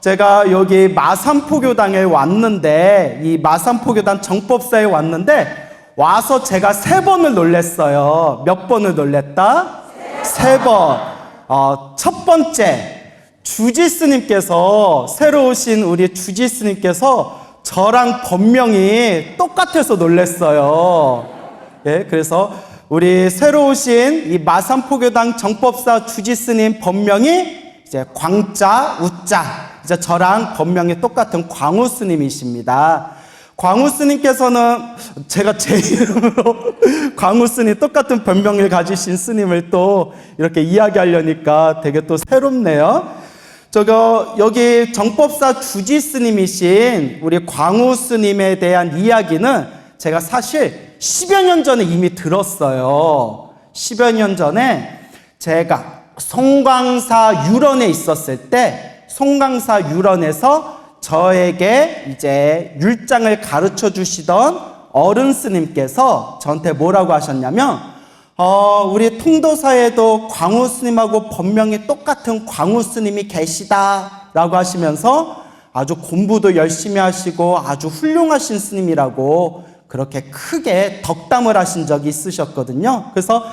제가 여기 마산포교당에 왔는데, 이 마산포교당 정법사에 왔는데, 와서 제가 3번을 놀랬어요. 몇 번을 놀랬다? 3번. 첫 번째, 주지스님께서, 새로 오신 우리 주지스님께서 저랑 법명이 똑같아서 놀랬어요. 예, 그래서 우리 새로 오신 이 마산포교당 정법사 주지스님 법명이 이제 광자, 우자, 이제 저랑 법명이 똑같은 광우스님이십니다. 광우스님께서는 제가 제 이름으로 광우스님 똑같은 법명을 가지신 스님을 또 이렇게 이야기하려니까 되게 또 새롭네요. 여기 정법사 주지스님이신 우리 광우스님에 대한 이야기는 제가 사실 10여 년 전에 이미 들었어요. 10여 년 전에 제가 송광사 유런에 있었을 때 송광사 유런에서 저에게 이제 율장을 가르쳐 주시던 어른 스님께서 저한테 뭐라고 하셨냐면 우리 통도사에도 광우 스님하고 법명이 똑같은 광우 스님이 계시다라고 하시면서 아주 공부도 열심히 하시고 아주 훌륭하신 스님이라고 그렇게 크게 덕담을 하신 적이 있으셨거든요. 그래서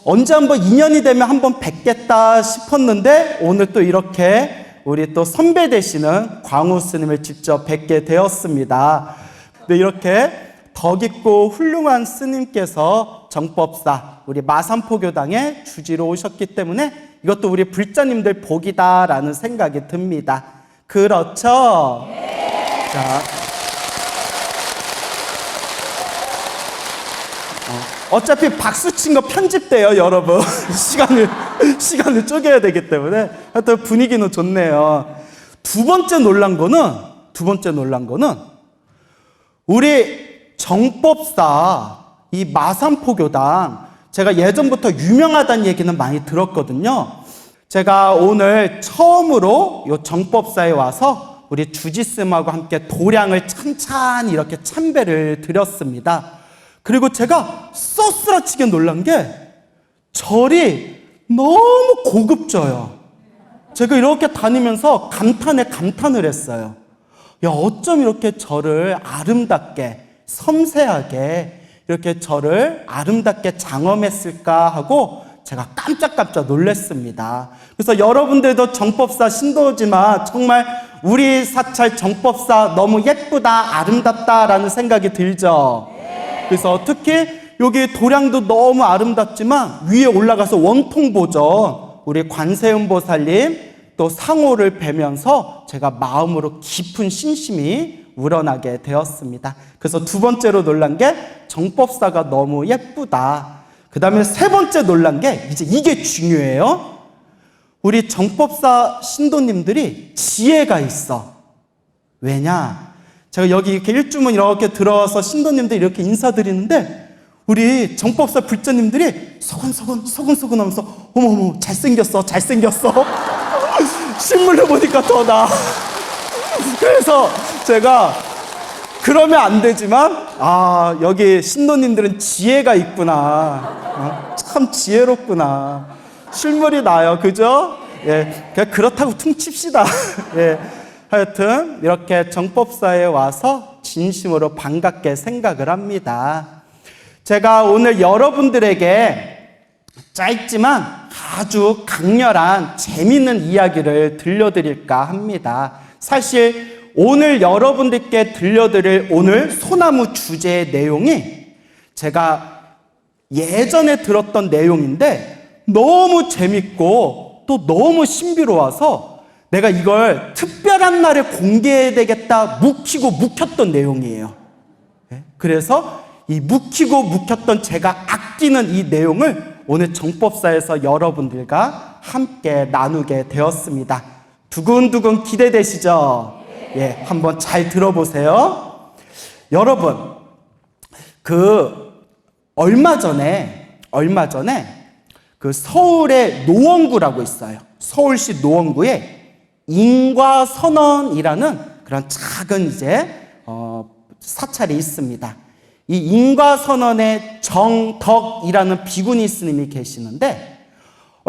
언제 한번 인연이 되면 한번 뵙겠다 싶었는데 오늘 또 이렇게 우리 또 선배 되시는 광우 스님을 직접 뵙게 되었습니다. 네, 이렇게 덕 있고 훌륭한 스님께서 정법사 우리 마산포교당의 주지로 오셨기 때문에 이것도 우리 불자님들 복이다라는 생각이 듭니다. 그렇죠? 네. 자, 어차피 박수 친 거 편집돼요, 여러분. 시간을 쪼개야 되기 때문에. 하여튼 분위기는 좋네요. 두 번째 놀란 거는 우리 정법사 이 마산포교당 제가 예전부터 유명하다는 얘기는 많이 들었거든요. 제가 오늘 처음으로 이 정법사에 와서 우리 주지스님하고 함께 도량을 찬찬히 이렇게 참배를 드렸습니다. 그리고 제가 쏘스라치게 놀란 게 절이 너무 고급져요. 제가 이렇게 다니면서 감탄을 했어요. 야, 어쩜 이렇게 절을 아름답게 섬세하게 이렇게 절을 아름답게 장엄했을까 하고 제가 깜짝깜짝 놀랐습니다. 그래서 여러분들도 정법사 신도지만 정말 우리 사찰 정법사 너무 예쁘다 아름답다라는 생각이 들죠. 그래서 특히 여기 도량도 너무 아름답지만 위에 올라가서 원통 보전 우리 관세음보살님 또 상호를 뵈면서 제가 마음으로 깊은 신심이 우러나게 되었습니다. 그래서 두 번째로 놀란 게 정법사가 너무 예쁘다. 그 다음에 세 번째 놀란 게 이제 이게 중요해요. 우리 정법사 신도님들이 지혜가 있어. 왜냐? 제가 여기 이렇게 일주문 이렇게 들어와서 신도님들 이렇게 인사드리는데 우리 정법사 불자님들이 서근서근 하면서 어머머 잘생겼어 실물로 보니까 더 나아. 그래서 제가 그러면 안 되지만 여기 신도님들은 지혜가 있구나. 참 지혜롭구나. 실물이 나요. 그죠? 예, 그냥 그렇다고 퉁칩시다. 예. 하여튼 이렇게 정법사에 와서 진심으로 반갑게 생각을 합니다. 제가 오늘 여러분들에게 짧지만 아주 강렬한 재미있는 이야기를 들려드릴까 합니다. 사실 오늘 여러분들께 들려드릴 오늘 소나무 주제의 내용이 제가 예전에 들었던 내용인데 너무 재밌고 또 너무 신비로워서 내가 이걸 특별한 날에 공개해야 되겠다 묵혔던 내용이에요. 그래서 이 묵혔던 제가 아끼는 이 내용을 오늘 정법사에서 여러분들과 함께 나누게 되었습니다. 두근두근 기대되시죠? 예, 한번 잘 들어보세요. 여러분, 얼마 전에 그 서울의 노원구라고 있어요. 서울시 노원구에 인과선언이라는 그런 작은 이제 사찰이 있습니다. 이 인과선언의 정덕이라는 비구니 스님이 계시는데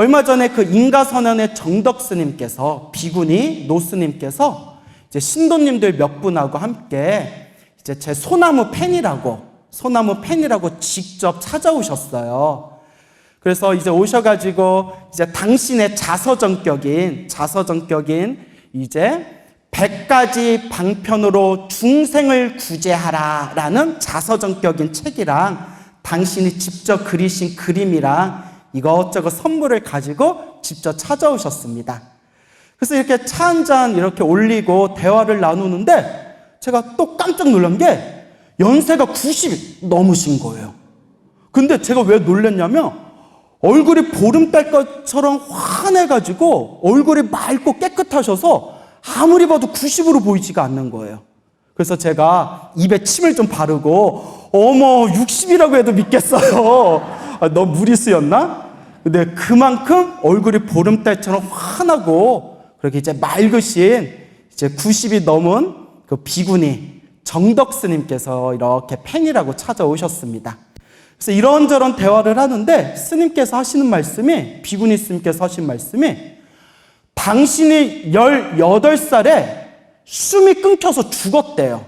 얼마 전에 그 인가선언의 정덕 스님께서, 비구니 노 스님께서 이제 신도님들 몇 분하고 함께 이제 제 소나무 팬이라고 직접 찾아오셨어요. 그래서 이제 오셔가지고 이제 당신의 자서전격인 이제 100가지 방편으로 중생을 구제하라라는 자서전격인 책이랑 당신이 직접 그리신 그림이랑 이것저것 선물을 가지고 직접 찾아오셨습니다. 그래서 이렇게 차 한잔 이렇게 올리고 대화를 나누는데 제가 또 깜짝 놀란 게 연세가 90이 넘으신 거예요. 근데 제가 왜 놀랐냐면 얼굴이 보름달 것처럼 환해가지고 얼굴이 맑고 깨끗하셔서 아무리 봐도 90으로 보이지가 않는 거예요. 그래서 제가 입에 침을 좀 바르고 어머 60이라고 해도 믿겠어요. 너 무리수였나? 근데 그만큼 얼굴이 보름달처럼 환하고 그렇게 이제 맑으신 이제 90이 넘은 그 비구니 정덕 스님께서 이렇게 팬이라고 찾아오셨습니다. 그래서 이런저런 대화를 하는데 스님께서 하시는 말씀이, 비구니 스님께서 하신 말씀이, 당신이 18살에 숨이 끊겨서 죽었대요.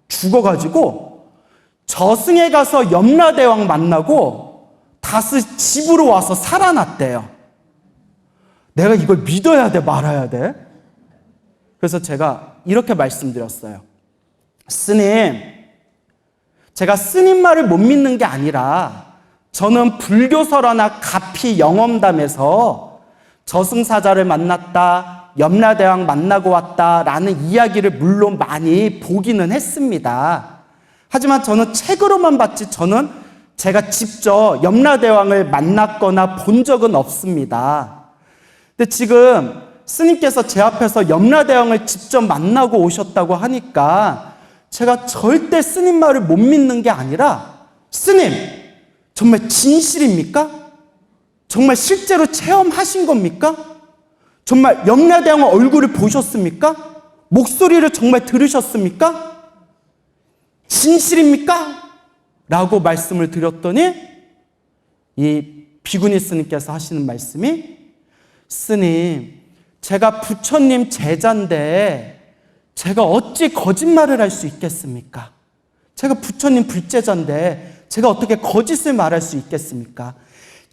죽어가지고 저승에 가서 염라대왕 만나고 다시 집으로 와서 살아났대요. 내가 이걸 믿어야 돼, 말아야 돼? 그래서 제가 이렇게 말씀드렸어요. 스님, 제가 스님 말을 못 믿는 게 아니라 저는 불교설화나 가피 영험담에서 저승사자를 만났다, 염라대왕 만나고 왔다라는 이야기를 물론 많이 보기는 했습니다. 하지만 저는 책으로만 봤지 저는 제가 직접 염라대왕을 만났거나 본 적은 없습니다. 근데 지금 스님께서 제 앞에서 염라대왕을 직접 만나고 오셨다고 하니까 제가 절대 스님 말을 못 믿는 게 아니라, 스님, 정말 진실입니까? 정말 실제로 체험하신 겁니까? 정말 염라대왕 얼굴을 보셨습니까? 목소리를 정말 들으셨습니까? 진실입니까? 라고 말씀을 드렸더니 이 비구니 스님께서 하시는 말씀이, 스님, 제가 부처님 제자인데 제가 어찌 거짓말을 할 수 있겠습니까? 제가 부처님 불제자인데 제가 어떻게 거짓을 말할 수 있겠습니까?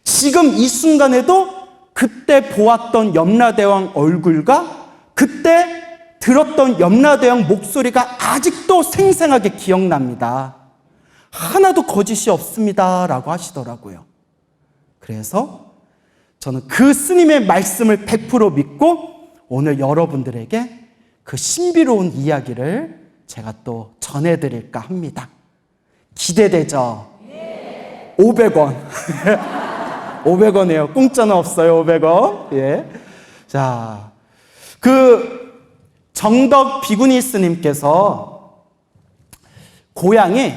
지금 이 순간에도 그때 보았던 염라대왕 얼굴과 그때 들었던 염라대왕 목소리가 아직도 생생하게 기억납니다. 하나도 거짓이 없습니다 라고 하시더라고요. 그래서 저는 그 스님의 말씀을 100% 믿고 오늘 여러분들에게 그 신비로운 이야기를 제가 또 전해드릴까 합니다. 기대되죠? 500원. 500원이에요. 공짜는 없어요. 500원. 예. 자, 그 정덕 비구니 스님께서 고향이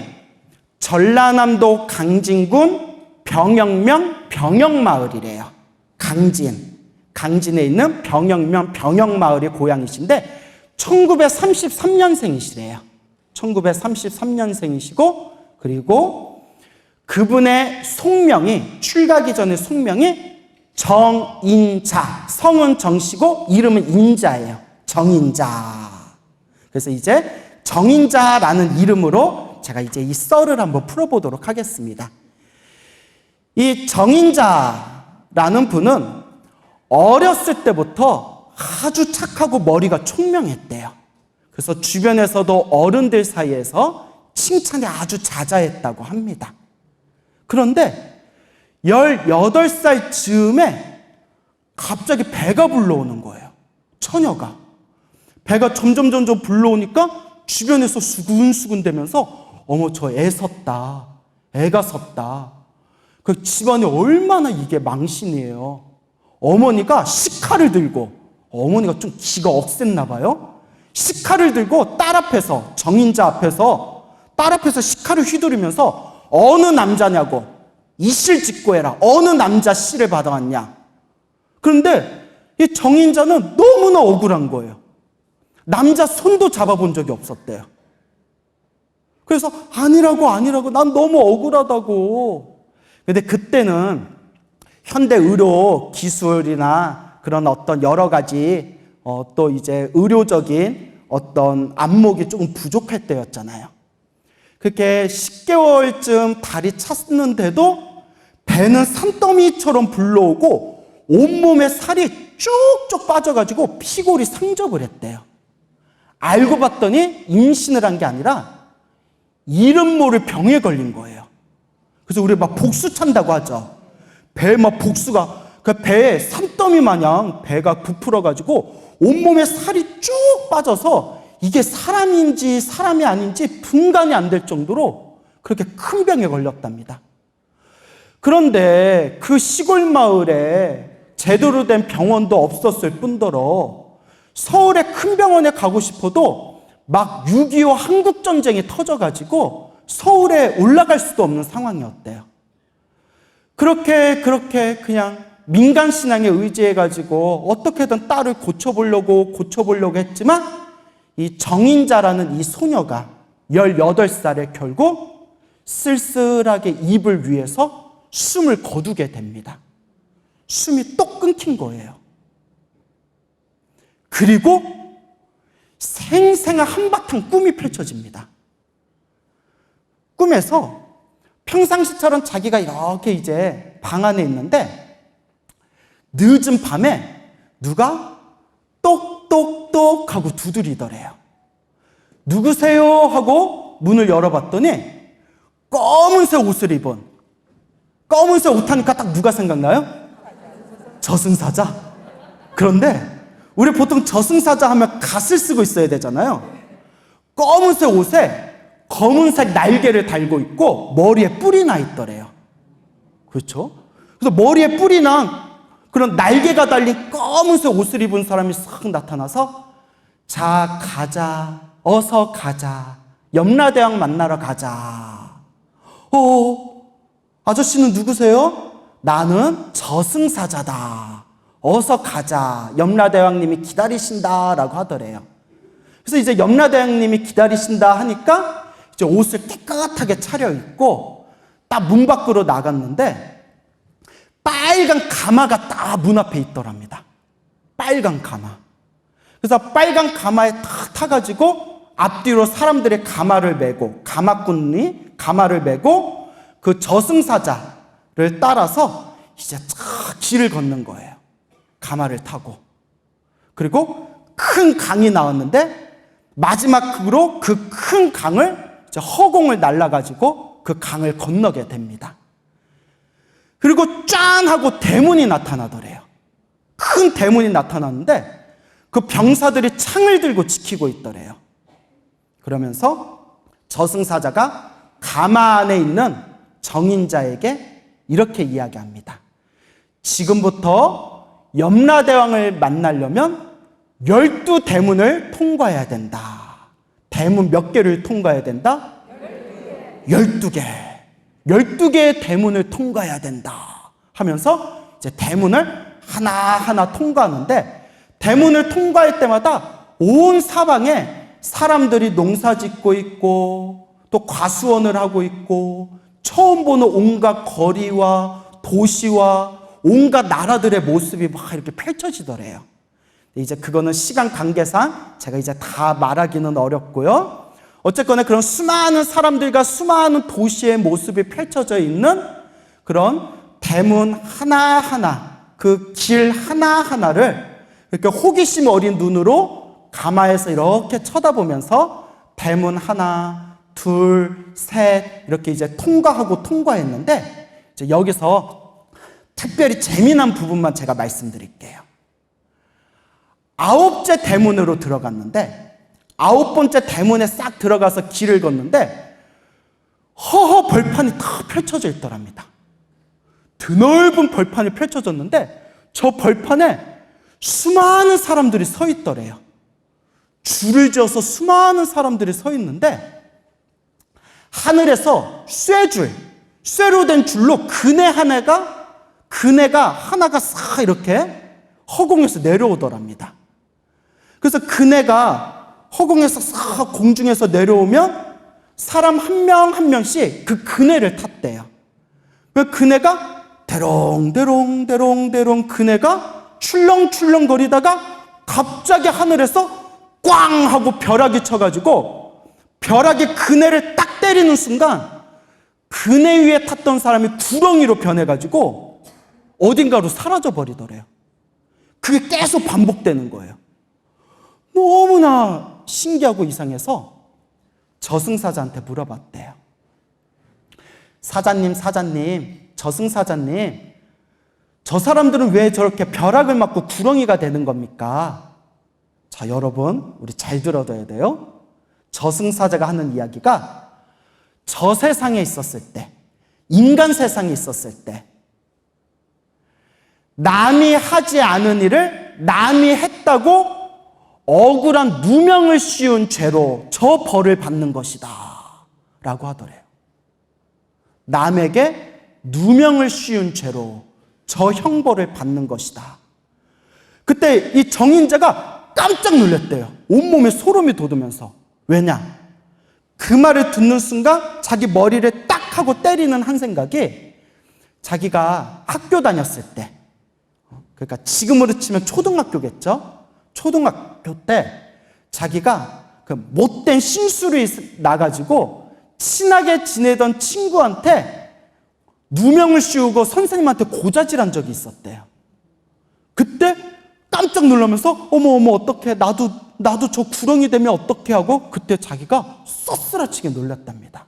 전라남도 강진군 병영면 병영마을이래요. 강진에 있는 병영면 병영마을이 고향이신데 1933년생이시래요. 1933년생이시고 그리고 그분의 속명이, 출가기 전의 속명이 정인자, 성은 정씨고 이름은 인자예요. 정인자. 그래서 이제 정인자라는 이름으로 제가 이제 이 썰을 한번 풀어보도록 하겠습니다. 이 정인자라는 분은 어렸을 때부터 아주 착하고 머리가 총명했대요. 그래서 주변에서도 어른들 사이에서 칭찬이 아주 자자했다고 합니다. 그런데 18살 즈음에 갑자기 배가 불러오는 거예요. 처녀가. 배가 점점 불러오니까 주변에서 수근수근 대면서 어머 저 애 섰다. 애가 섰다. 그 집안이 얼마나 이게 망신이에요. 어머니가 식칼을 들고, 어머니가 좀 기가 억셌나 봐요. 식칼을 들고 딸 앞에서, 정인자 앞에서, 딸 앞에서 식칼을 휘두르면서 어느 남자냐고, 이실 직고해라. 어느 남자 씨를 받아왔냐. 그런데 이 정인자는 너무나 억울한 거예요. 남자 손도 잡아본 적이 없었대요. 그래서 아니라고 난 너무 억울하다고. 근데 그때는 현대 의료 기술이나 그런 어떤 여러 가지 또 이제 의료적인 어떤 안목이 조금 부족할 때였잖아요. 그렇게 10개월쯤 다리 찼는데도 배는 산더미처럼 불러오고 온몸에 살이 쭉쭉 빠져가지고 피골이 상접을 했대요. 알고 봤더니 임신을 한 게 아니라 이름 모를 병에 걸린 거예요. 그래서 우리 막 복수 찬다고 하죠. 배에 막 복수가, 그 배에 산더미 마냥 배가 부풀어가지고 온몸에 살이 쭉 빠져서 이게 사람인지 사람이 아닌지 분간이 안 될 정도로 그렇게 큰 병에 걸렸답니다. 그런데 그 시골 마을에 제대로 된 병원도 없었을 뿐더러 서울의 큰 병원에 가고 싶어도 막 6.25 한국전쟁이 터져가지고 서울에 올라갈 수도 없는 상황이었대요. 그렇게 그냥 민간신앙에 의지해가지고 어떻게든 딸을 고쳐보려고 했지만 이 정인자라는 이 소녀가 18살에 결국 쓸쓸하게 입을 위해서 숨을 거두게 됩니다. 숨이 또 끊긴 거예요. 그리고 생생한 한바탕 꿈이 펼쳐집니다. 꿈에서 평상시처럼 자기가 이렇게 이제 방 안에 있는데 늦은 밤에 누가 똑똑똑 하고 두드리더래요. 누구세요? 하고 문을 열어봤더니 검은색 옷을 입은, 검은색 옷 하니까 딱 누가 생각나요? 저승사자. 그런데 우리 보통 저승사자 하면 갓을 쓰고 있어야 되잖아요. 검은색 옷에 검은색 날개를 달고 있고 머리에 뿔이 나 있더래요. 그렇죠? 그래서 머리에 뿔이 난 그런 날개가 달린 검은색 옷을 입은 사람이 싹 나타나서 자, 가자. 어서 가자. 염라대왕 만나러 가자. 아저씨는 누구세요? 나는 저승사자다. 어서 가자. 염라대왕님이 기다리신다라고 하더래요. 그래서 이제 염라대왕님이 기다리신다 하니까 이제 옷을 깨끗하게 차려입고 딱 문 밖으로 나갔는데 빨간 가마가 딱 문 앞에 있더랍니다. 빨간 가마. 그래서 빨간 가마에 탁 타가지고 앞뒤로 사람들이 가마를 메고, 가마꾼이 가마를 메고 그 저승사자를 따라서 이제 쫙 길을 걷는 거예요. 가마를 타고. 그리고 큰 강이 나왔는데 마지막으로 그 큰 강을 이제 허공을 날라가지고 그 강을 건너게 됩니다. 그리고 짠 하고 대문이 나타나더래요. 큰 대문이 나타났는데 그 병사들이 창을 들고 지키고 있더래요. 그러면서 저승사자가 가마 안에 있는 정인자에게 이렇게 이야기합니다. 지금부터 염라대왕을 만나려면 12대문을 통과해야 된다. 대문 몇 개를 통과해야 된다? 12개. 12개의 대문을 통과해야 된다. 하면서 이제 대문을 하나하나 통과하는데 대문을 통과할 때마다 온 사방에 사람들이 농사 짓고 있고 또 과수원을 하고 있고 처음 보는 온갖 거리와 도시와 온갖 나라들의 모습이 막 이렇게 펼쳐지더래요. 이제 그거는 시간 관계상 제가 이제 다 말하기는 어렵고요. 어쨌거나 그런 수많은 사람들과 수많은 도시의 모습이 펼쳐져 있는 그런 대문 하나하나, 그 길 하나하나를 이렇게 호기심 어린 눈으로 가마에서 이렇게 쳐다보면서 대문 하나, 둘, 셋 이렇게 이제 통과했는데 이제 여기서 특별히 재미난 부분만 제가 말씀드릴게요. 9째 대문으로 들어갔는데 9번째 대문에 싹 들어가서 길을 걷는데 허허 벌판이 다 펼쳐져 있더랍니다. 드넓은 벌판이 펼쳐졌는데 저 벌판에 수많은 사람들이 서 있더래요. 줄을 지어서 수많은 사람들이 서 있는데 하늘에서 쇠로 된 줄로 그네가 하나가 싹 이렇게 허공에서 내려오더랍니다. 그래서 그네가 허공에서 싹 공중에서 내려오면 사람 한 명 한 명씩 그 그네를 탔대요. 그 그네가 대롱대롱 그네가 출렁출렁거리다가 갑자기 하늘에서 꽝 하고 벼락이 쳐가지고 벼락이 그네를 딱 때리는 순간 그네 위에 탔던 사람이 구렁이로 변해가지고 어딘가로 사라져 버리더래요. 그게 계속 반복되는 거예요. 너무나 신기하고 이상해서 저승사자한테 물어봤대요. 사자님, 저승사자님, 저 사람들은 왜 저렇게 벼락을 맞고 구렁이가 되는 겁니까? 자, 여러분, 우리 잘 들어둬야 돼요. 저승사자가 하는 이야기가 저 세상에 있었을 때, 인간 세상에 있었을 때, 남이 하지 않은 일을 남이 했다고 억울한 누명을 씌운 죄로 저 벌을 받는 것이다 라고 하더래요. 남에게 누명을 씌운 죄로 저 형벌을 받는 것이다. 그때 이 정인자가 깜짝 놀랐대요. 온몸에 소름이 돋으면서. 왜냐? 그 말을 듣는 순간 자기 머리를 딱 하고 때리는 한 생각이 자기가 학교 다녔을 때, 그러니까 지금으로 치면 초등학교겠죠? 초등학교 때 자기가 그 못된 심술이 나가지고 친하게 지내던 친구한테 누명을 씌우고 선생님한테 고자질한 적이 있었대요. 그때 깜짝 놀라면서 어머 어떡해, 나도 저 구렁이 되면 어떡해 하고 그때 자기가 쏘스라치게 놀랐답니다.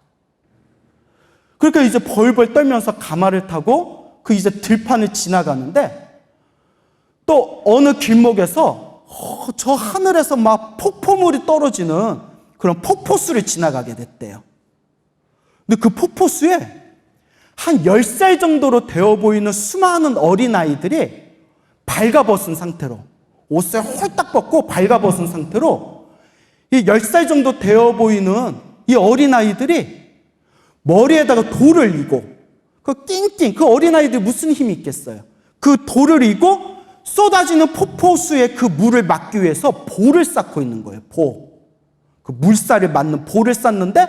그러니까 이제 벌벌 떨면서 가마를 타고 그 이제 들판을 지나가는데 또 어느 길목에서 저 하늘에서 막 폭포물이 떨어지는 그런 폭포수를 지나가게 됐대요. 근데 그 폭포수에 한 10살 정도로 되어 보이는 수많은 어린아이들이 발가벗은 상태로, 옷을 홀딱 벗고 발가벗은 상태로 이 10살 정도 되어 보이는 이 어린아이들이 머리에다가 돌을 이고 그 어린아이들이 무슨 힘이 있겠어요. 그 돌을 이고 쏟아지는 폭포수에 그 물을 막기 위해서 볼을 쌓고 있는 거예요. 그 물살을 맞는 볼을 쌓는데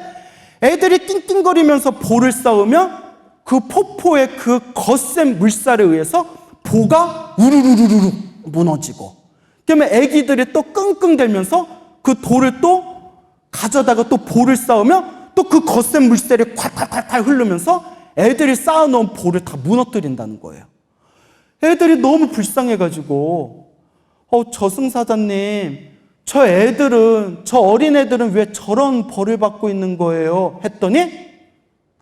애들이 낑낑거리면서 볼을 쌓으면 그 폭포의 그 거센 물살에 의해서 보가 우르르르르 무너지고, 그다음에 애기들이 또 끙끙대면서 그 돌을 또 가져다가 또 볼을 쌓으면 또 그 거센 물살이 콸콸콸콸 흐르면서 애들이 쌓아놓은 볼을 다 무너뜨린다는 거예요. 애들이 너무 불쌍해가지고 저승사자님, 저 어린애들은 왜 저런 벌을 받고 있는 거예요? 했더니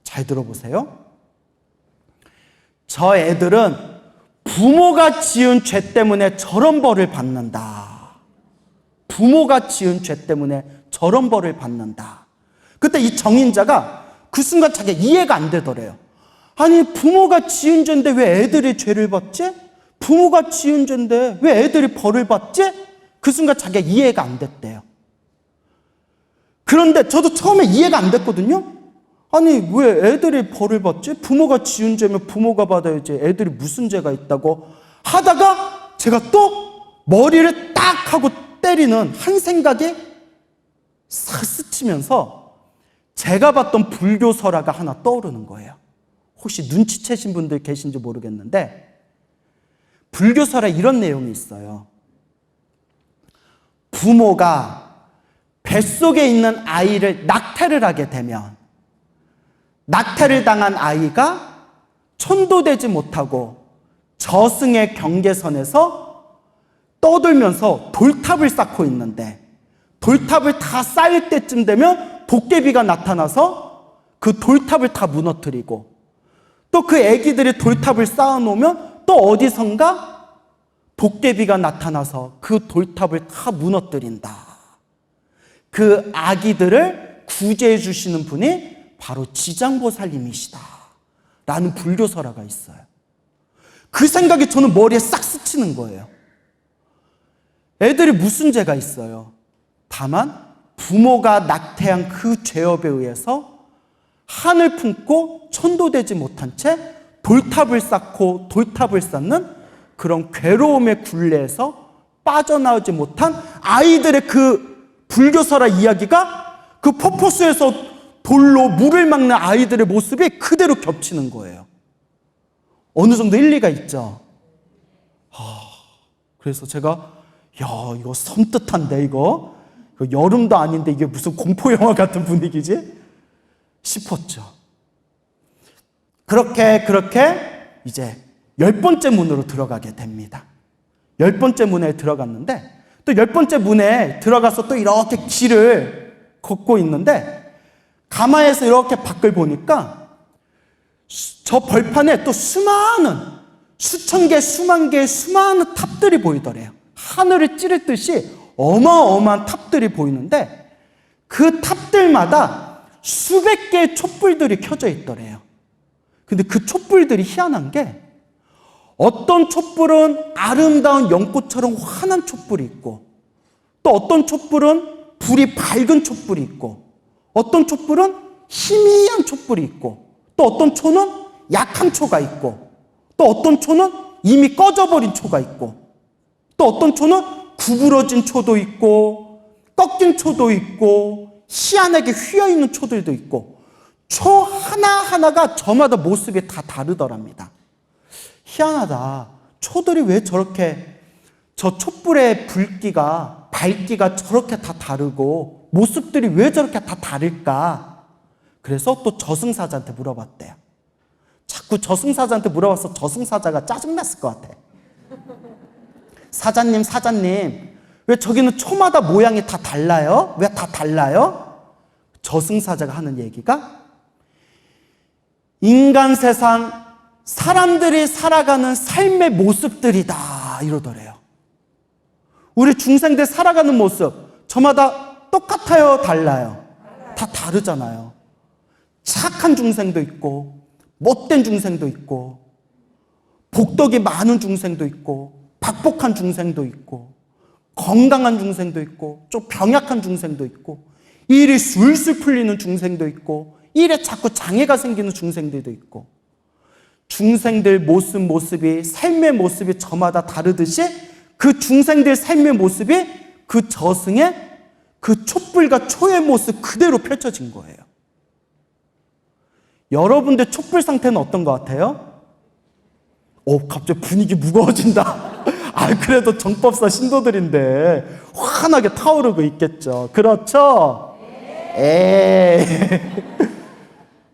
잘 들어보세요. 저 애들은 부모가 지은 죄 때문에 저런 벌을 받는다. 부모가 지은 죄 때문에 저런 벌을 받는다. 그때 이 정인자가 그 순간 자기가 이해가 안 되더래요. 아니, 부모가 지은 죄인데 왜 애들이 죄를 받지? 부모가 지은 죄인데 왜 애들이 벌을 받지? 그 순간 자기가 이해가 안 됐대요. 그런데 저도 처음에 이해가 안 됐거든요. 아니, 왜 애들이 벌을 받지? 부모가 지은 죄면 부모가 받아야지. 애들이 무슨 죄가 있다고 하다가 제가 또 머리를 딱 하고 때리는 한 생각이 싹 스치면서 제가 봤던 불교 설화가 하나 떠오르는 거예요. 혹시 눈치채신 분들 계신지 모르겠는데 불교 설화에 이런 내용이 있어요. 부모가 뱃속에 있는 아이를 낙태를 하게 되면 낙태를 당한 아이가 천도되지 못하고 저승의 경계선에서 떠돌면서 돌탑을 쌓고 있는데 돌탑을 다 쌓을 때쯤 되면 도깨비가 나타나서 그 돌탑을 다 무너뜨리고 또 그 애기들이 돌탑을 쌓아놓으면 또 어디선가 도깨비가 나타나서 그 돌탑을 다 무너뜨린다. 그 아기들을 구제해 주시는 분이 바로 지장보살님이시다 라는 불교 설화가 있어요. 그 생각이 저는 머리에 싹 스치는 거예요. 애들이 무슨 죄가 있어요? 다만 부모가 낙태한 그 죄업에 의해서 한을 품고 천도되지 못한 채 돌탑을 쌓고 돌탑을 쌓는 그런 괴로움의 굴레에서 빠져나오지 못한 아이들의 그 불교설화 이야기가 그 폭포수에서 돌로 물을 막는 아이들의 모습이 그대로 겹치는 거예요. 어느 정도 일리가 있죠. 그래서 제가 야, 이거 섬뜩한데 이거 여름도 아닌데 이게 무슨 공포영화 같은 분위기지? 싶었죠. 그렇게 이제 10번째 문으로 들어가게 됩니다. 10번째 문에 들어갔는데 또 10번째 문에 들어가서 또 이렇게 길을 걷고 있는데 가마에서 이렇게 밖을 보니까 저 벌판에 또 수많은 수천 개, 수만 개의 수많은 탑들이 보이더래요. 하늘을 찌를 듯이 어마어마한 탑들이 보이는데 그 탑들마다 수백 개의 촛불들이 켜져 있더래요. 근데 그 촛불들이 희한한 게 어떤 촛불은 아름다운 연꽃처럼 환한 촛불이 있고 또 어떤 촛불은 불이 밝은 촛불이 있고 어떤 촛불은 희미한 촛불이 있고 또 어떤 초는 약한 초가 있고 또 어떤 초는 이미 꺼져버린 초가 있고 또 어떤 초는 구부러진 초도 있고 꺾인 초도 있고 희한하게 휘어있는 초들도 있고 초 하나하나가 저마다 모습이 다 다르더랍니다. 희한하다. 초들이 왜 저렇게 저 촛불의 불기가 밝기가 저렇게 다 다르고 모습들이 왜 저렇게 다 다를까? 그래서 또 저승사자한테 물어봤대요. 자꾸 저승사자한테 물어봐서 저승사자가 짜증났을 것 같아. 사자님 왜 저기는 초마다 모양이 다 달라요? 왜 다 달라요? 저승사자가 하는 얘기가 인간 세상 사람들이 살아가는 삶의 모습들이다 이러더래요. 우리 중생들 살아가는 모습 저마다 똑같아요? 달라요? 다 다르잖아요. 착한 중생도 있고 못된 중생도 있고 복덕이 많은 중생도 있고 박복한 중생도 있고 건강한 중생도 있고 좀 병약한 중생도 있고 일이 술술 풀리는 중생도 있고 일에 자꾸 장애가 생기는 중생들도 있고 중생들 모습이 삶의 모습이 저마다 다르듯이 그 중생들 삶의 모습이 그 저승의 그 촛불과 초의 모습 그대로 펼쳐진 거예요. 여러분들 촛불 상태는 어떤 것 같아요? 갑자기 분위기 무거워진다. 그래도 정법사 신도들인데 환하게 타오르고 있겠죠. 그렇죠?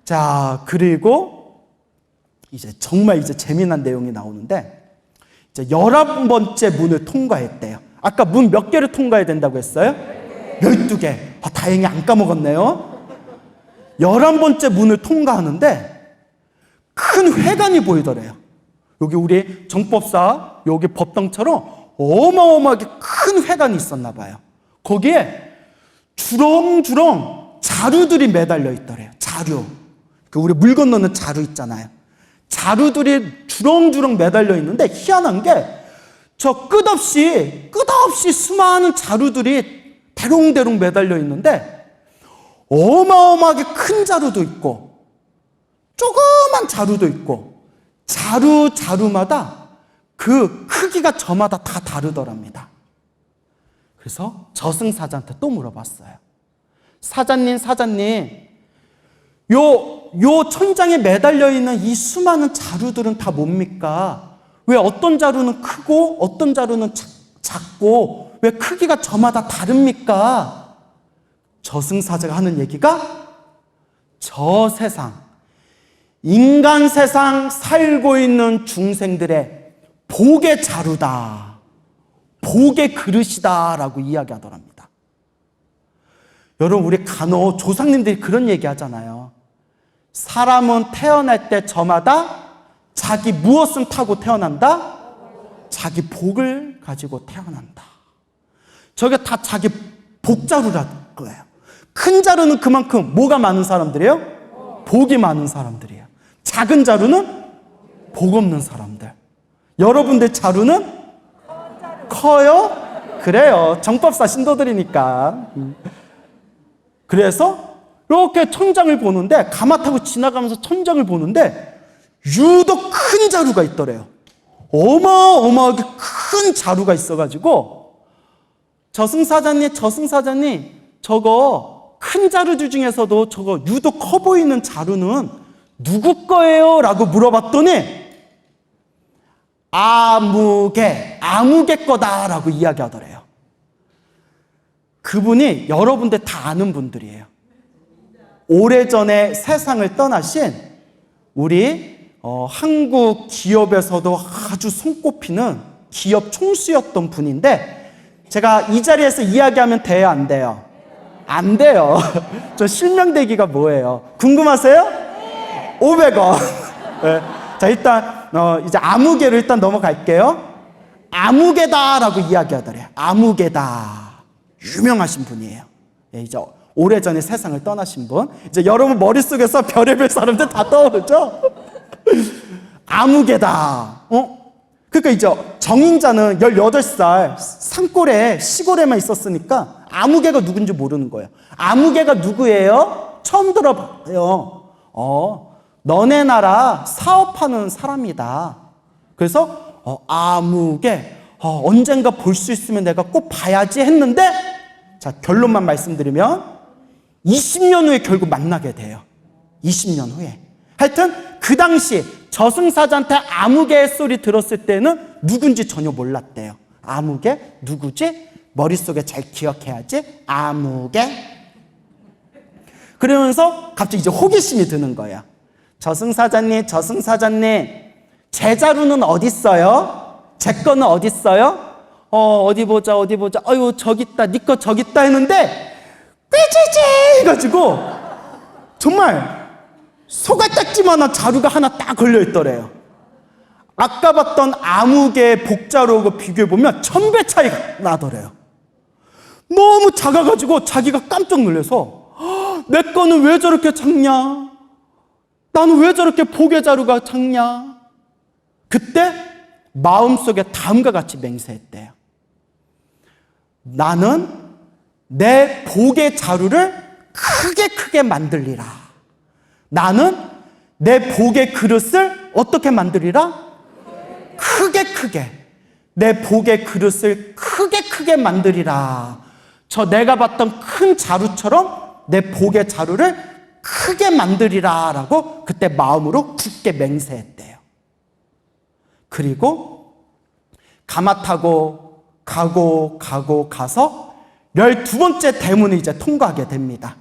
자, 그리고 정말 재미난 내용이 나오는데 이제 11번째 문을 통과했대요. 아까 문 몇 개를 통과해야 된다고 했어요? 12개. 다행히 안 까먹었네요. 11번째 문을 통과하는데 큰 회관이 보이더래요. 여기 우리 정법사 여기 법당처럼 어마어마하게 큰 회관이 있었나 봐요. 거기에 주렁주렁 자루들이 매달려 있더래요. 자루. 우리 물 건너는 자루 있잖아요. 자루들이 주렁주렁 매달려 있는데 희한한 게 저 끝없이 수많은 자루들이 대롱대롱 매달려 있는데 어마어마하게 큰 자루도 있고 조그만 자루도 있고 자루마다 그 크기가 저마다 다 다르더랍니다. 그래서 저승사자한테 또 물어봤어요. 사자님 요 천장에 매달려 있는 이 수많은 자루들은 다 뭡니까? 왜 어떤 자루는 크고 어떤 자루는 작고 왜 크기가 저마다 다릅니까? 저승사자가 하는 얘기가 저 세상 인간 세상 살고 있는 중생들의 복의 자루다, 복의 그릇이다 라고 이야기하더랍니다. 여러분 우리 간혹 조상님들이 그런 얘기 하잖아요. 사람은 태어날 때 저마다 자기 무엇을 타고 태어난다? 자기 복을 가지고 태어난다. 저게 다 자기 복자루라는 거예요. 큰 자루는 그만큼 뭐가 많은 사람들이에요? 복이 많은 사람들이에요. 작은 자루는 복 없는 사람들. 여러분들 자루는 커요? 그래요. 정법사 신도들이니까. 그래서 이렇게 천장을 보는데 가마 타고 지나가면서 천장을 보는데 유독 큰 자루가 있더래요. 어마어마하게 큰 자루가 있어가지고 저승사자님 저거 큰 자루들 중에서도 저거 유독 커 보이는 자루는 누구 거예요? 라고 물어봤더니 아무개 거다라고 이야기하더래요. 그분이 여러분들 다 아는 분들이에요. 오래전에 세상을 떠나신 우리 한국 기업에서도 아주 손꼽히는 기업 총수였던 분인데, 제가 이 자리에서 이야기하면 돼요, 안 돼요? 안 돼요. 저 실명대기가 뭐예요? 궁금하세요? 500원. 네. 자, 일단 이제 아무개로 일단 넘어갈게요. 아무개다라고 이야기하더래요. 아무개다. 유명하신 분이에요. 예, 이제 오래전에 세상을 떠나신 분. 이제 여러분 머릿속에서 별의별 사람들 다 떠오르죠? 아무개다. 그러니까 이제 정인자는 18살 산골에 시골에만 있었으니까 아무개가 누군지 모르는 거예요. 아무개가 누구예요? 처음 들어봐요. 너네 나라 사업하는 사람이다. 그래서 아무개 언젠가 볼 수 있으면 내가 꼭 봐야지 했는데, 자, 결론만 말씀드리면 20년 후에 결국 만나게 돼요. 20년 후에. 하여튼 그 당시 저승사자한테 아무개 소리 들었을 때는 누군지 전혀 몰랐대요. 아무개? 누구지? 머릿속에 잘 기억해야지. 아무개? 그러면서 갑자기 이제 호기심이 드는 거야. 저승사자님, 제 자루는 어디 있어요? 제 거는 어디 있어요? 어디 보자. 아유, 저기 있다. 네 거 저기 있다 했는데 꾀지지 해가지고 정말 소갈딱지만한 자루가 하나 딱 걸려있더래요. 아까 봤던 아무개 복자루하고 비교해보면 1000배 차이가 나더래요. 너무 작아가지고 자기가 깜짝 놀라서 내 거는 왜 저렇게 작냐? 나는 왜 저렇게 보게자루가 작냐? 그때 마음속에 다음과 같이 맹세했대요. 나는 내 보게자루를 크게 만들리라. 나는 내 보게 그릇을 어떻게 만들리라? 크게. 내 보게 그릇을 크게 만들리라. 저 내가 봤던 큰 자루처럼 내 보게 자루를 크게 만들리라 라고 그때 마음으로 굳게 맹세했대요. 그리고 가마 타고 가서 12번째 대문을 이제 통과하게 됩니다.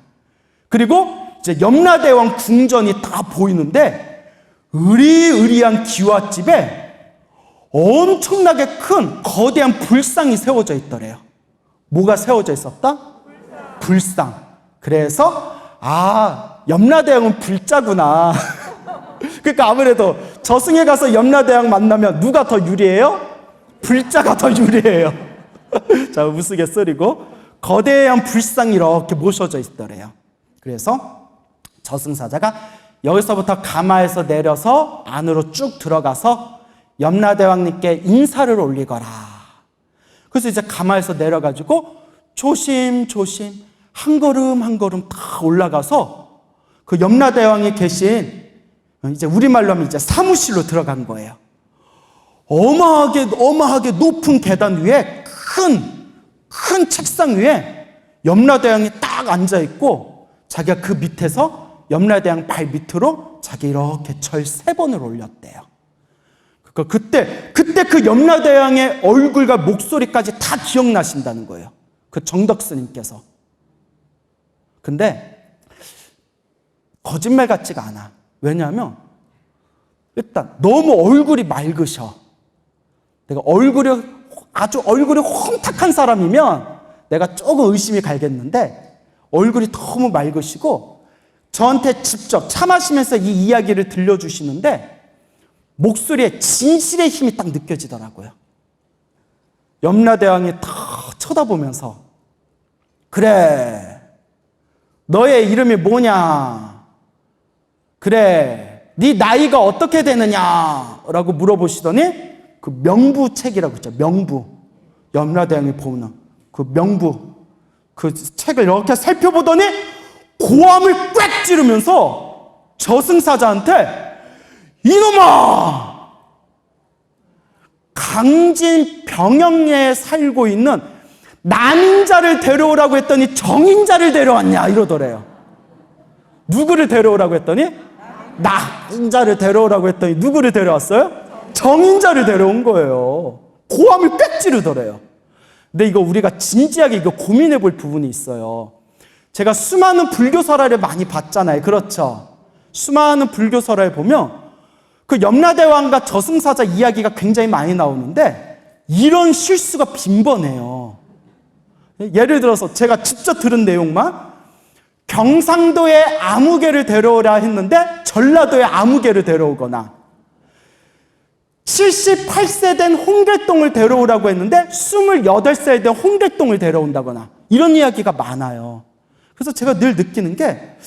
그리고 이제 염라대왕 궁전이 다 보이는데 으리으리한 기와집에 엄청나게 큰 거대한 불상이 세워져 있더래요. 뭐가 세워져 있었다? 불상. 그래서 염라대왕은 불자구나. 그러니까 아무래도 저승에 가서 염라대왕 만나면 누가 더 유리해요? 불자가 더 유리해요. 자, 우스갯소리고 거대한 불상이 이렇게 모셔져 있더래요. 그래서 저승사자가 여기서부터 가마에서 내려서 안으로 쭉 들어가서 염라대왕님께 인사를 올리거라. 그래서 이제 가마에서 내려가지고 조심조심 한 걸음 다 올라가서 그 염라대왕이 계신, 이제 우리말로 하면 이제 사무실로 들어간 거예요. 어마하게 높은 계단 위에 큰 책상 위에 염라대왕이 딱 앉아있고, 자기가 그 밑에서 염라대왕 발 밑으로 자기 이렇게 절 3번을 올렸대요. 그때 그 염라대왕의 얼굴과 목소리까지 다 기억나신다는 거예요. 그 정덕스님께서. 근데 거짓말 같지가 않아. 왜냐하면 일단 너무 얼굴이 맑으셔. 내가 얼굴이 혼탁한 사람이면 내가 조금 의심이 갈겠는데, 얼굴이 너무 맑으시고 저한테 직접 차 마시면서 이 이야기를 들려주시는데 목소리에 진실의 힘이 딱 느껴지더라고요. 염라대왕이 탁 쳐다보면서, 그래, 너의 이름이 뭐냐? 그래, 네 나이가 어떻게 되느냐? 라고 물어보시더니 그 명부책이라고 있죠. 명부. 염라대왕이 보는 그 명부. 그 책을 이렇게 살펴보더니 고함을 꽥 지르면서 저승사자한테, 이놈아! 강진 병영리에 살고 있는 남인자를 데려오라고 했더니 정인자를 데려왔냐? 이러더래요. 누구를 데려오라고 했더니? 남인자를 데려오라고 했더니 누구를 데려왔어요? 정인자를 데려온 거예요. 고함을 꽥 지르더래요. 근데 이거 우리가 진지하게 이거 고민해 볼 부분이 있어요. 제가 수많은 불교 설화를 많이 봤잖아요. 그렇죠? 수많은 불교 설화를 보면 그 염라대왕과 저승사자 이야기가 굉장히 많이 나오는데 이런 실수가 빈번해요. 예를 들어서 제가 직접 들은 내용만 경상도에 아무개를 데려오라 했는데 전라도에 아무개를 데려오거나 78세 된 홍길동을 데려오라고 했는데 28살 된 홍길동을 데려온다거나 이런 이야기가 많아요. 그래서 제가 늘 느끼는 게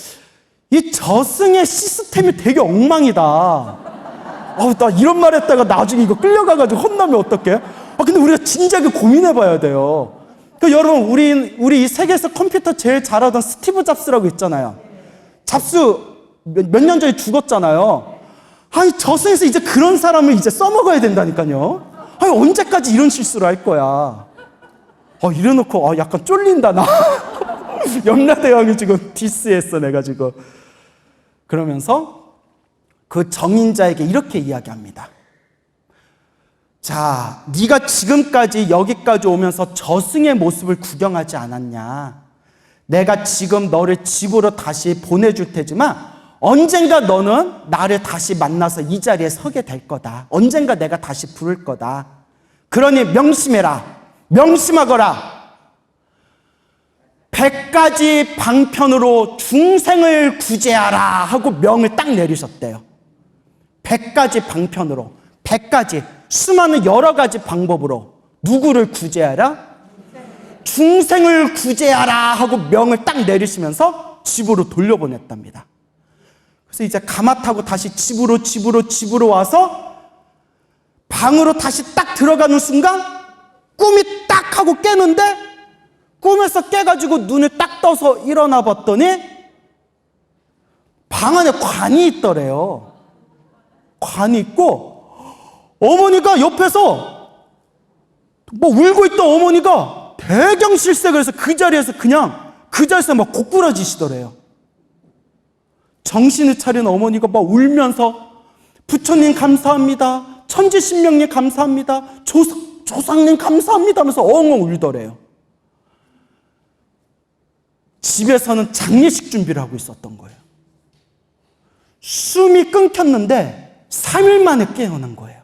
이 저승의 시스템이 되게 엉망이다. 나 이런 말 했다가 나중에 이거 끌려가가지고 혼나면 어떡해? 근데 우리가 진지하게 고민해봐야 돼요. 여러분, 우리 이 세계에서 컴퓨터 제일 잘하던 스티브 잡스라고 있잖아요. 잡스 몇 년 전에 죽었잖아요. 저승에서 이제 그런 사람을 이제 써먹어야 된다니까요. 언제까지 이런 실수를 할 거야? 이래놓고 약간 쫄린다 나. 염라대왕이 지금 디스했어 내가 지금. 그러면서 그 정인자에게 이렇게 이야기합니다. 자, 네가 지금까지 여기까지 오면서 저승의 모습을 구경하지 않았냐? 내가 지금 너를 집으로 다시 보내줄 테지만 언젠가 너는 나를 다시 만나서 이 자리에 서게 될 거다. 언젠가 내가 다시 부를 거다. 그러니 명심해라. 명심하거라. 100가지 방편으로 중생을 구제하라 하고 명을 딱 내리셨대요. 100가지 방편으로, 100가지 수많은 여러 가지 방법으로 누구를 구제하라? 중생을 구제하라 하고 명을 딱 내리시면서 집으로 돌려보냈답니다. 그래서 이제 가마 타고 다시 집으로 와서 방으로 다시 딱 들어가는 순간 꿈이 딱 하고 깨는데 꿈에서 깨가지고 눈을 딱 떠서 일어나 봤더니 방 안에 관이 있더래요. 관이 있고 어머니가 옆에서 울고 있던 어머니가 대경실색을 해서 그 자리에서 막 고꾸라지시더래요. 정신을 차린 어머니가 막 울면서 부처님 감사합니다. 천지신명님 감사합니다. 조상님 감사합니다 하면서 엉엉 울더래요. 집에서는 장례식 준비를 하고 있었던 거예요. 숨이 끊겼는데 3일 만에 깨어난 거예요.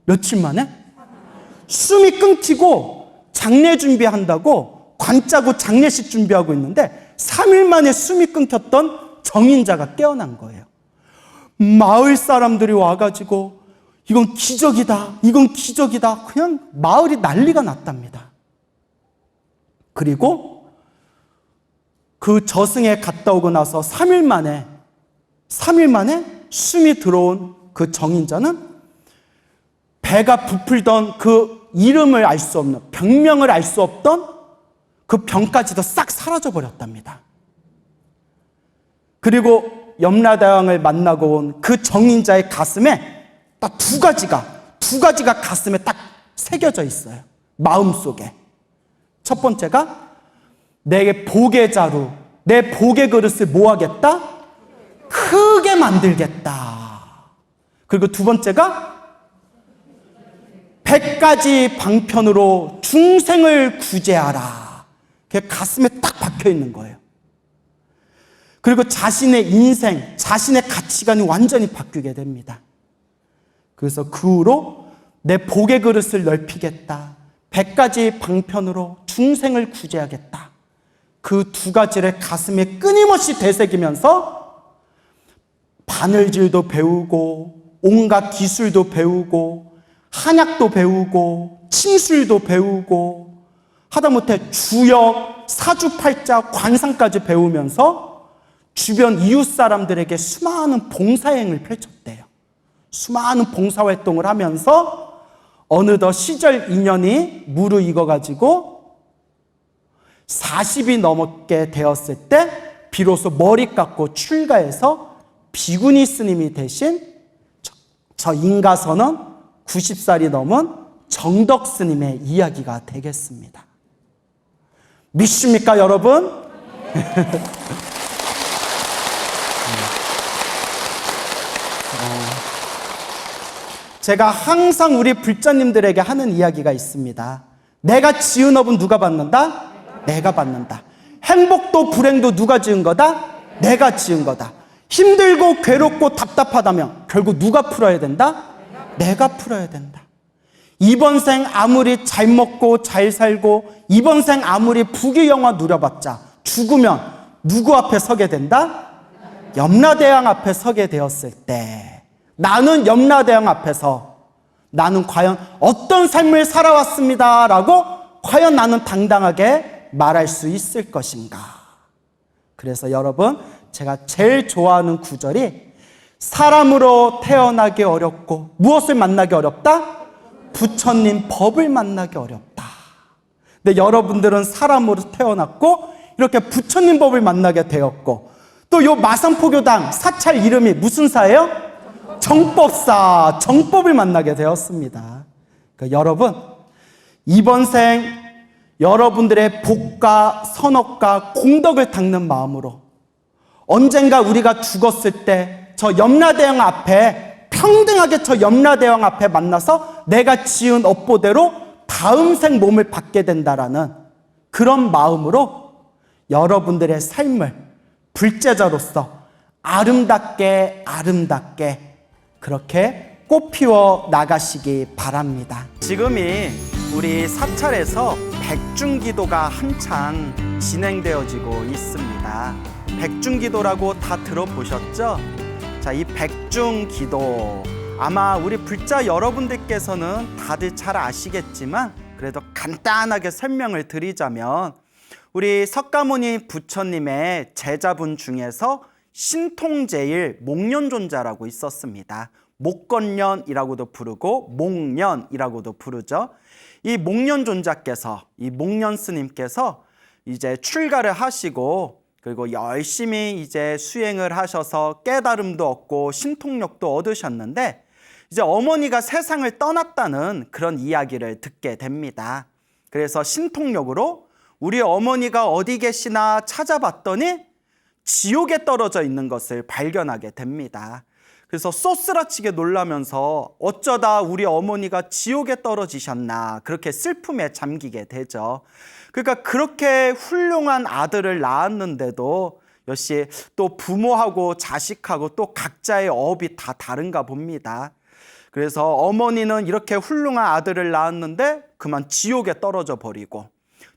며칠 만에? 숨이 끊기고 장례 준비한다고 관 짜고 장례식 준비하고 있는데 3일 만에 숨이 끊겼던 정인자가 깨어난 거예요. 마을 사람들이 와가지고 이건 기적이다, 이건 기적이다. 그냥 마을이 난리가 났답니다. 그리고 그 저승에 갔다 오고 나서 3일 만에 숨이 들어온 그 정인자는 배가 부풀던 그 이름을 알 수 없는, 병명을 알 수 없던 그 병까지도 싹 사라져 버렸답니다. 그리고 염라대왕을 만나고 온 그 정인자의 가슴에 딱 두 가지가 가슴에 딱 새겨져 있어요. 마음속에. 첫 번째가 내 복의 자루, 내 복의 그릇을 뭐 하겠다? 크게 만들겠다. 그리고 두 번째가 100가지 방편으로 중생을 구제하라. 그게 가슴에 딱 박혀 있는 거예요. 그리고 자신의 인생, 자신의 가치관이 완전히 바뀌게 됩니다. 그래서 그 후로 내 복의 그릇을 넓히겠다. 100가지 방편으로 중생을 구제하겠다. 그 두 가지를 가슴에 끊임없이 되새기면서 바늘질도 배우고 온갖 기술도 배우고 한약도 배우고 침술도 배우고 하다못해 주역, 사주팔자, 관상까지 배우면서 주변 이웃 사람들에게 수많은 봉사행을 펼쳤대요. 수많은 봉사활동을 하면서 어느덧 시절 인연이 무르익어가지고 40이 넘게 되었을 때 비로소 머리 깎고 출가해서 비구니 스님이 되신 저 인가선언 90살이 넘은 정덕 스님의 이야기가 되겠습니다. 믿습니까, 여러분? 제가 항상 우리 불자님들에게 하는 이야기가 있습니다. 내가 지은 업은 누가 받는다? 내가 받는다. 행복도 불행도 누가 지은 거다? 내가 지은 거다. 힘들고 괴롭고 답답하다면 결국 누가 풀어야 된다? 내가 풀어야 된다. 이번 생 아무리 잘 먹고 잘 살고 이번 생 아무리 부귀영화 누려봤자 죽으면 누구 앞에 서게 된다? 염라대왕 앞에 서게 되었을 때 나는 염라대왕 앞에서 나는 과연 어떤 삶을 살아왔습니다 라고 과연 나는 당당하게 말할 수 있을 것인가. 그래서 여러분, 제가 제일 좋아하는 구절이 사람으로 태어나기 어렵고 무엇을 만나기 어렵다? 부처님 법을 만나기 어렵다. 근데 여러분들은 사람으로 태어났고 이렇게 부처님 법을 만나게 되었고 또 요 마산포교당 사찰 이름이 무슨 사예요? 정법사, 정법을 만나게 되었습니다. 그러니까 여러분, 이번 생 여러분들의 복과 선업과 공덕을 닦는 마음으로 언젠가 우리가 죽었을 때 저 염라대왕 앞에 평등하게 저 염라대왕 앞에 만나서 내가 지은 업보대로 다음 생 몸을 받게 된다라는 그런 마음으로 여러분들의 삶을 불제자로서 아름답게 그렇게 꽃피워 나가시기 바랍니다. 지금이 우리 사찰에서 백중기도가 한창 진행되어지고 있습니다. 백중기도라고 다 들어보셨죠? 자, 이 백중기도 아마 우리 불자 여러분들께서는 다들 잘 아시겠지만 그래도 간단하게 설명을 드리자면 우리 석가모니 부처님의 제자분 중에서 신통제일 목련존자라고 있었습니다. 목건련이라고도 부르고 목련이라고도 부르죠. 이 목련존자께서, 이 목련 스님께서 이제 출가를 하시고 그리고 열심히 이제 수행을 하셔서 깨달음도 얻고 신통력도 얻으셨는데 이제 어머니가 세상을 떠났다는 그런 이야기를 듣게 됩니다. 그래서 신통력으로 우리 어머니가 어디 계시나 찾아봤더니 지옥에 떨어져 있는 것을 발견하게 됩니다. 그래서 쏘스라치게 놀라면서 어쩌다 우리 어머니가 지옥에 떨어지셨나 그렇게 슬픔에 잠기게 되죠. 그러니까 그렇게 훌륭한 아들을 낳았는데도 역시 또 부모하고 자식하고 또 각자의 업이 다 다른가 봅니다. 그래서 어머니는 이렇게 훌륭한 아들을 낳았는데 그만 지옥에 떨어져 버리고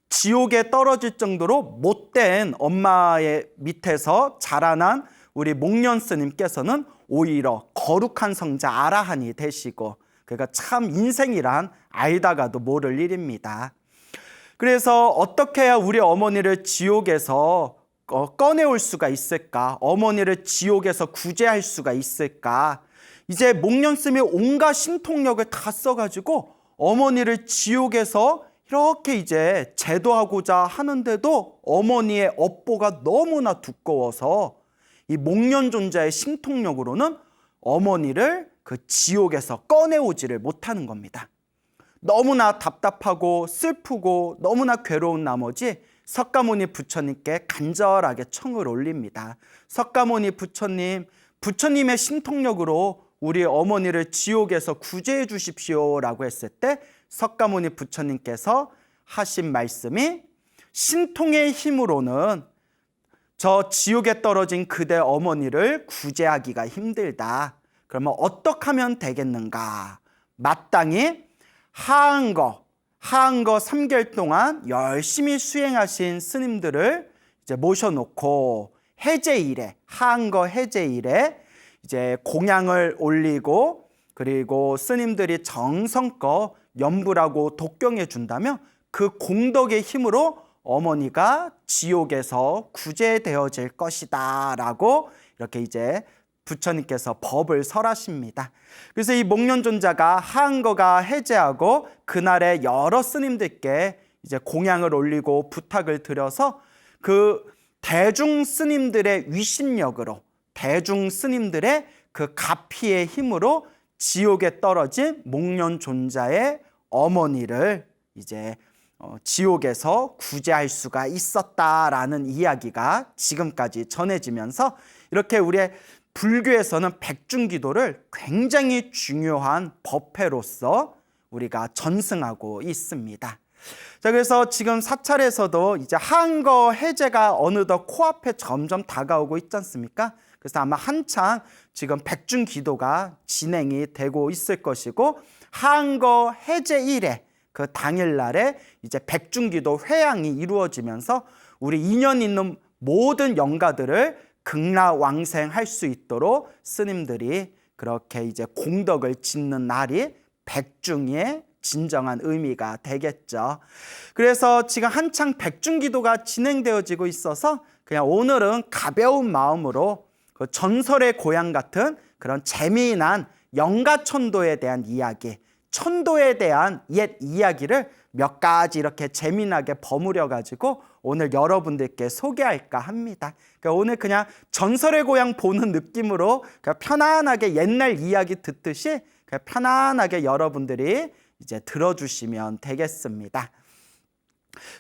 지옥에 떨어질 정도로 못된 엄마의 밑에서 자라난 우리 목련 스님께서는 오히려 거룩한 성자 아라한이 되시고 그러니까 참 인생이란 알다가도 모를 일입니다. 그래서 어떻게 해야 우리 어머니를 지옥에서 꺼내올 수가 있을까? 어머니를 지옥에서 구제할 수가 있을까? 이제 목련 스님이 온갖 신통력을 다 써가지고 어머니를 지옥에서 이렇게 이제 제도하고자 하는데도 어머니의 업보가 너무나 두꺼워서 이 목련존자의 신통력으로는 어머니를 그 지옥에서 꺼내오지를 못하는 겁니다. 너무나 답답하고 슬프고 너무나 괴로운 나머지 석가모니 부처님께 간절하게 청을 올립니다. 석가모니 부처님, 부처님의 신통력으로 우리 어머니를 지옥에서 구제해 주십시오 라고 했을 때 석가모니 부처님께서 하신 말씀이 신통의 힘으로는 저 지옥에 떨어진 그대 어머니를 구제하기가 힘들다. 그러면 어떻게 하면 되겠는가? 마땅히 하한거 3개월 동안 열심히 수행하신 스님들을 이제 모셔놓고 해제일에, 하한거 해제일에 이제 공양을 올리고 그리고 스님들이 정성껏 염불하고 독경해 준다면 그 공덕의 힘으로 어머니가 지옥에서 구제되어질 것이다 라고 이렇게 이제 부처님께서 법을 설하십니다. 그래서 이 목련존자가 하한거가 해제하고 그날에 여러 스님들께 이제 공양을 올리고 부탁을 드려서 그 대중 스님들의 위신력으로 대중 스님들의 그 가피의 힘으로 지옥에 떨어진 목련존자의 어머니를 이제 지옥에서 구제할 수가 있었다라는 이야기가 지금까지 전해지면서 이렇게 우리의 불교에서는 백중기도를 굉장히 중요한 법회로서 우리가 전승하고 있습니다. 자, 그래서 지금 사찰에서도 이제 한거 해제가 어느덧 코앞에 점점 다가오고 있지 않습니까? 그래서 아마 한창 지금 백중기도가 진행이 되고 있을 것이고, 한거 해제일에 그 당일날에 이제 백중기도 회양이 이루어지면서 우리 인연 있는 모든 영가들을 극락왕생할 수 있도록 스님들이 그렇게 이제 공덕을 짓는 날이 백중의 진정한 의미가 되겠죠. 그래서 지금 한창 백중기도가 진행되어지고 있어서 그냥 오늘은 가벼운 마음으로 그 전설의 고향 같은 그런 재미난 영가천도에 대한 이야기, 천도에 대한 옛 이야기를 몇 가지 이렇게 재미나게 버무려 가지고 오늘 여러분들께 소개할까 합니다. 그러니까 오늘 그냥 전설의 고향 보는 느낌으로 그냥 편안하게 옛날 이야기 듣듯이 그냥 편안하게 여러분들이 이제 들어주시면 되겠습니다.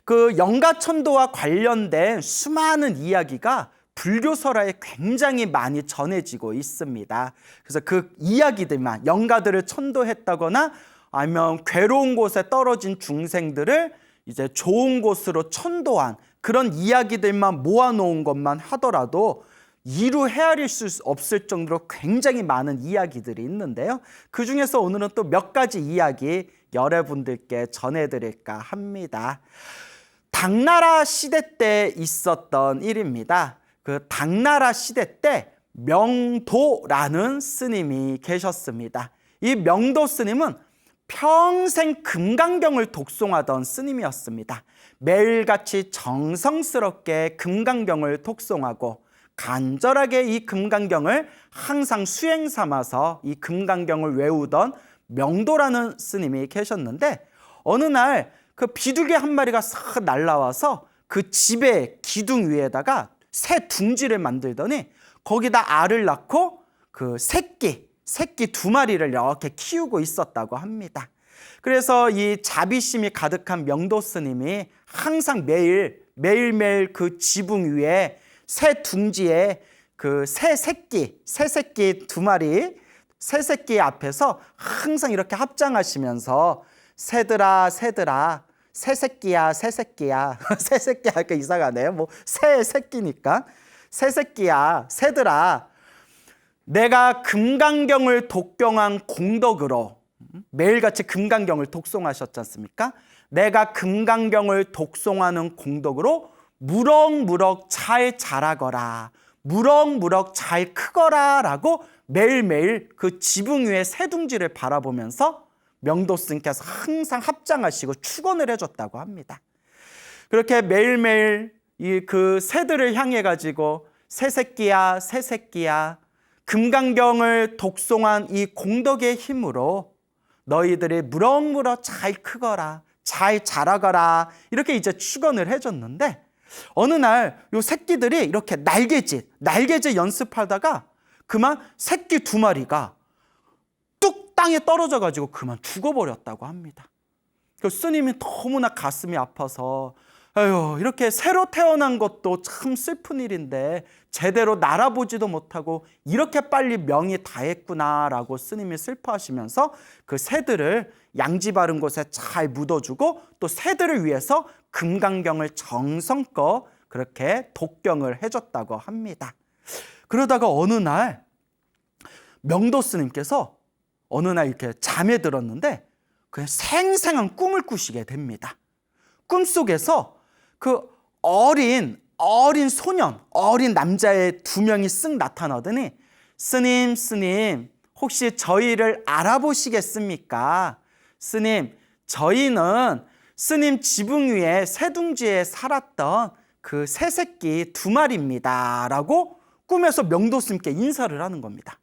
그 영가천도와 관련된 수많은 이야기가 불교설화에 굉장히 많이 전해지고 있습니다. 그래서 그 이야기들만, 영가들을 천도했다거나 아니면 괴로운 곳에 떨어진 중생들을 이제 좋은 곳으로 천도한 그런 이야기들만 모아놓은 것만 하더라도 이루 헤아릴 수 없을 정도로 굉장히 많은 이야기들이 있는데요. 그 중에서 오늘은 또 몇 가지 이야기 여러분들께 전해드릴까 합니다. 당나라 시대 때 있었던 일입니다. 그 당나라 시대 때 명도라는 스님이 계셨습니다. 이 명도 스님은 평생 금강경을 독송하던 스님이었습니다. 매일같이 정성스럽게 금강경을 독송하고 간절하게 이 금강경을 항상 수행 삼아서 이 금강경을 외우던 명도라는 스님이 계셨는데, 어느 날 그 비둘기 한 마리가 싹 날라와서 그 집의 기둥 위에다가 새 둥지를 만들더니 거기다 알을 낳고 그 새끼 2마리를 이렇게 키우고 있었다고 합니다. 그래서 이 자비심이 가득한 명도 스님이 항상 매일매일 그 지붕 위에 새 둥지에 그 새 새끼 2마리, 새 새끼 앞에서 항상 이렇게 합장하시면서 새들아 새 새끼야 새 새끼야 새 새끼 하니까 이상하네요. 뭐 새 새끼니까 새 새끼야 새들아, 내가 금강경을 독경한 공덕으로, 매일같이 금강경을 독송하셨지 않습니까? 내가 금강경을 독송하는 공덕으로 무럭무럭 잘 자라거라, 무럭무럭 잘 크거라 라고 매일매일 그 지붕 위에 새둥지를 바라보면서 명도 스님께서 항상 합장하시고 축원을 해줬다고 합니다. 그렇게 매일매일 그 새들을 향해 가지고 새 새끼야 새 새끼야, 금강경을 독송한 이 공덕의 힘으로 너희들이 무럭무럭 잘 크거라, 잘 자라거라, 이렇게 이제 축원을 해줬는데, 어느 날 요 새끼들이 이렇게 날개짓 연습하다가 그만 새끼 2마리가 뚝 땅에 떨어져 가지고 그만 죽어버렸다고 합니다. 그 스님이 너무나 가슴이 아파서, 아유, 이렇게 새로 태어난 것도 참 슬픈 일인데 제대로 날아보지도 못하고 이렇게 빨리 명이 다했구나라고 스님이 슬퍼하시면서 그 새들을 양지 바른 곳에 잘 묻어주고 또 새들을 위해서 금강경을 정성껏 그렇게 독경을 해줬다고 합니다. 그러다가 어느 날 명도 스님께서 어느 날 이렇게 잠에 들었는데 그냥 생생한 꿈을 꾸시게 됩니다. 꿈속에서 그 어린 소년, 어린 남자의 2명이 쓱 나타나더니, 스님, 혹시 저희를 알아보시겠습니까? 스님, 저희는 스님 지붕 위에 새둥지에 살았던 그 새 새끼 2마리입니다 라고 꿈에서 명도 스님께 인사를 하는 겁니다.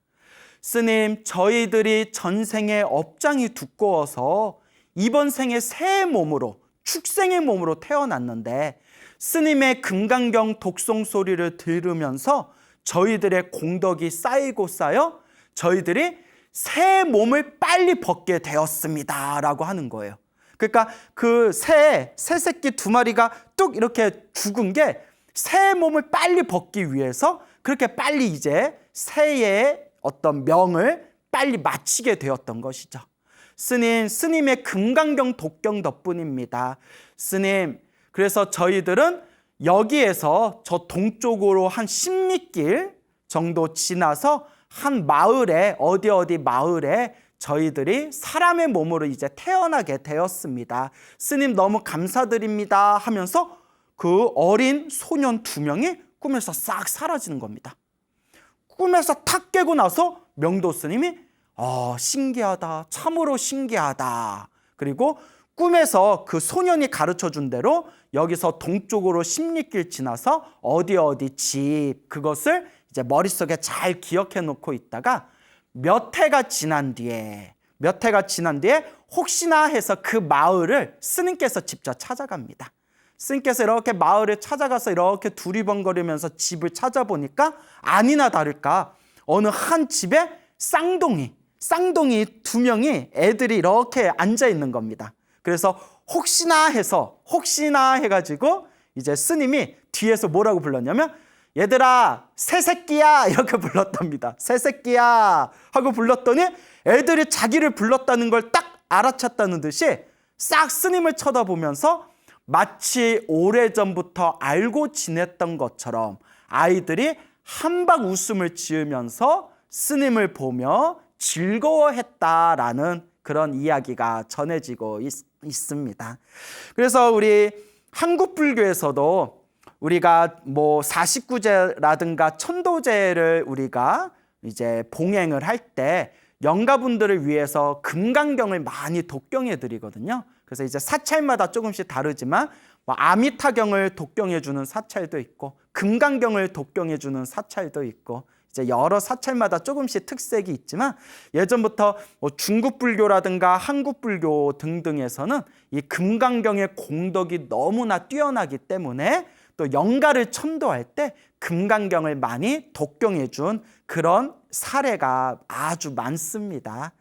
스님, 저희들이 전생에 업장이 두꺼워서 이번 생에 새 몸으로, 축생의 몸으로 태어났는데 스님의 금강경 독송 소리를 들으면서 저희들의 공덕이 쌓이고 쌓여 저희들이 새 몸을 빨리 벗게 되었습니다 라고 하는 거예요. 그러니까 그 새 새끼 2마리가 뚝 이렇게 죽은 게 새의 몸을 빨리 벗기 위해서 그렇게 빨리 이제 새의 어떤 명을 빨리 마치게 되었던 것이죠. 스님의 금강경 독경 덕분입니다. 스님, 그래서 저희들은 여기에서 저 동쪽으로 한 10리길 정도 지나서 한 마을에 어디 마을에 저희들이 사람의 몸으로 이제 태어나게 되었습니다. 스님 너무 감사드립니다 하면서 그 어린 소년 2명이 꿈에서 싹 사라지는 겁니다. 꿈에서 탁 깨고 나서 명도 스님이 신기하다, 참으로 신기하다. 그리고 꿈에서 그 소년이 가르쳐준 대로 여기서 동쪽으로 10리길 지나서 어디 집 그것을 이제 머릿속에 잘 기억해 놓고 있다가 몇 해가 지난 뒤에 혹시나 해서 그 마을을 스님께서 직접 찾아갑니다. 스님께서 이렇게 마을을 찾아가서 이렇게 두리번거리면서 집을 찾아보니까 아니나 다를까 어느 한 집에 쌍둥이 2명이 애들이 이렇게 앉아 있는 겁니다. 그래서 혹시나 해가지고 이제 스님이 뒤에서 뭐라고 불렀냐면 얘들아 새새끼야 이렇게 불렀답니다. 새새끼야 하고 불렀더니 애들이 자기를 불렀다는 걸 딱 알아챘다는 듯이 싹 스님을 쳐다보면서 마치 오래전부터 알고 지냈던 것처럼 아이들이 한박 웃음을 지으면서 스님을 보며 즐거워했다라는 그런 이야기가 전해지고 있습니다. 그래서 우리 한국 불교에서도 우리가 뭐 49제라든가 천도제를 우리가 이제 봉행을 할 때 영가분들을 위해서 금강경을 많이 독경해 드리거든요. 그래서 이제 사찰마다 조금씩 다르지만 뭐 아미타경을 독경해 주는 사찰도 있고 금강경을 독경해 주는 사찰도 있고 이제 여러 사찰마다 조금씩 특색이 있지만 예전부터 뭐 중국 불교라든가 한국 불교 등등에서는 이 금강경의 공덕이 너무나 뛰어나기 때문에 또 영가를 천도할 때 금강경을 많이 독경해 준 그런 사례가 아주 많습니다.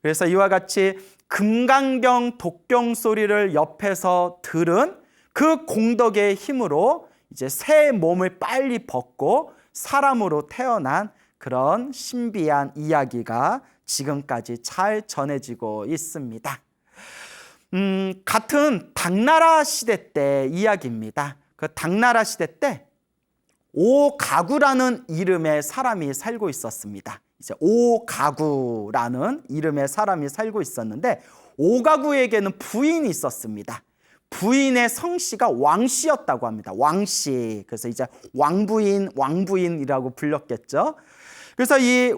그래서 이와 같이 금강경 독경 소리를 옆에서 들은 그 공덕의 힘으로 이제 새 몸을 빨리 벗고 사람으로 태어난 그런 신비한 이야기가 지금까지 잘 전해지고 있습니다. 같은 당나라 시대 때 이야기입니다. 그 당나라 시대 때 오가구라는 이름의 사람이 살고 있었습니다. 이제 오가구라는 이름의 사람이 살고 있었는데 오가구에게는 부인이 있었습니다. 부인의 성씨가 왕씨였다고 합니다. 왕씨. 그래서 이제 왕부인이라고 불렸겠죠. 그래서 이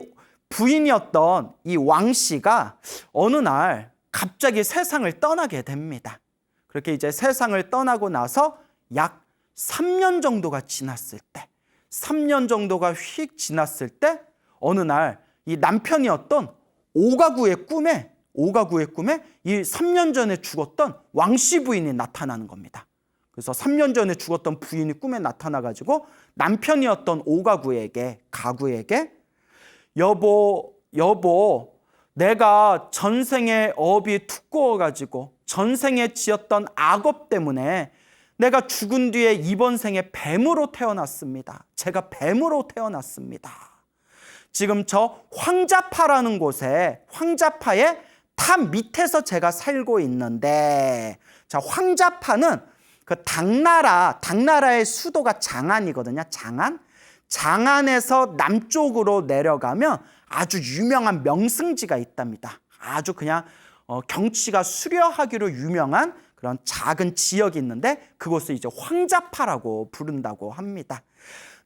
부인이었던 이 왕씨가 어느 날 갑자기 세상을 떠나게 됩니다. 그렇게 이제 세상을 떠나고 나서 약 3년 정도가 지났을 때, 3년 정도가 휙 지났을 때 어느 날 이 남편이었던 오가구의 꿈에 이 3년 전에 죽었던 왕씨 부인이 나타나는 겁니다. 그래서 3년 전에 죽었던 부인이 꿈에 나타나가지고 남편이었던 오가구에게 여보, 내가 전생에 업이 두꺼워가지고 전생에 지었던 악업 때문에 내가 죽은 뒤에 이번 생에 뱀으로 태어났습니다. 제가 뱀으로 태어났습니다. 지금 저 황자파라는 곳에 황자파의 탑 밑에서 제가 살고 있는데 자 황자파는 그 당나라의 수도가 장안이거든요. 장안에서 남쪽으로 내려가면 아주 유명한 명승지가 있답니다. 아주 그냥 경치가 수려하기로 유명한 그런 작은 지역이 있는데 그곳을 이제 황자파라고 부른다고 합니다.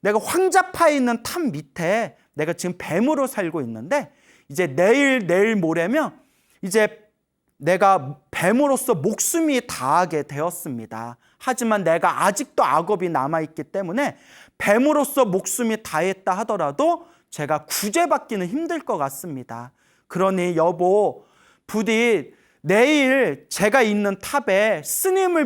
내가 황자파에 있는 탑 밑에 내가 지금 뱀으로 살고 있는데 이제 내일 모레면 이제 내가 뱀으로서 목숨이 다하게 되었습니다. 하지만 내가 아직도 악업이 남아있기 때문에 뱀으로서 목숨이 다했다 하더라도 제가 구제받기는 힘들 것 같습니다. 그러니 여보, 부디 내일 제가 있는 탑에 스님을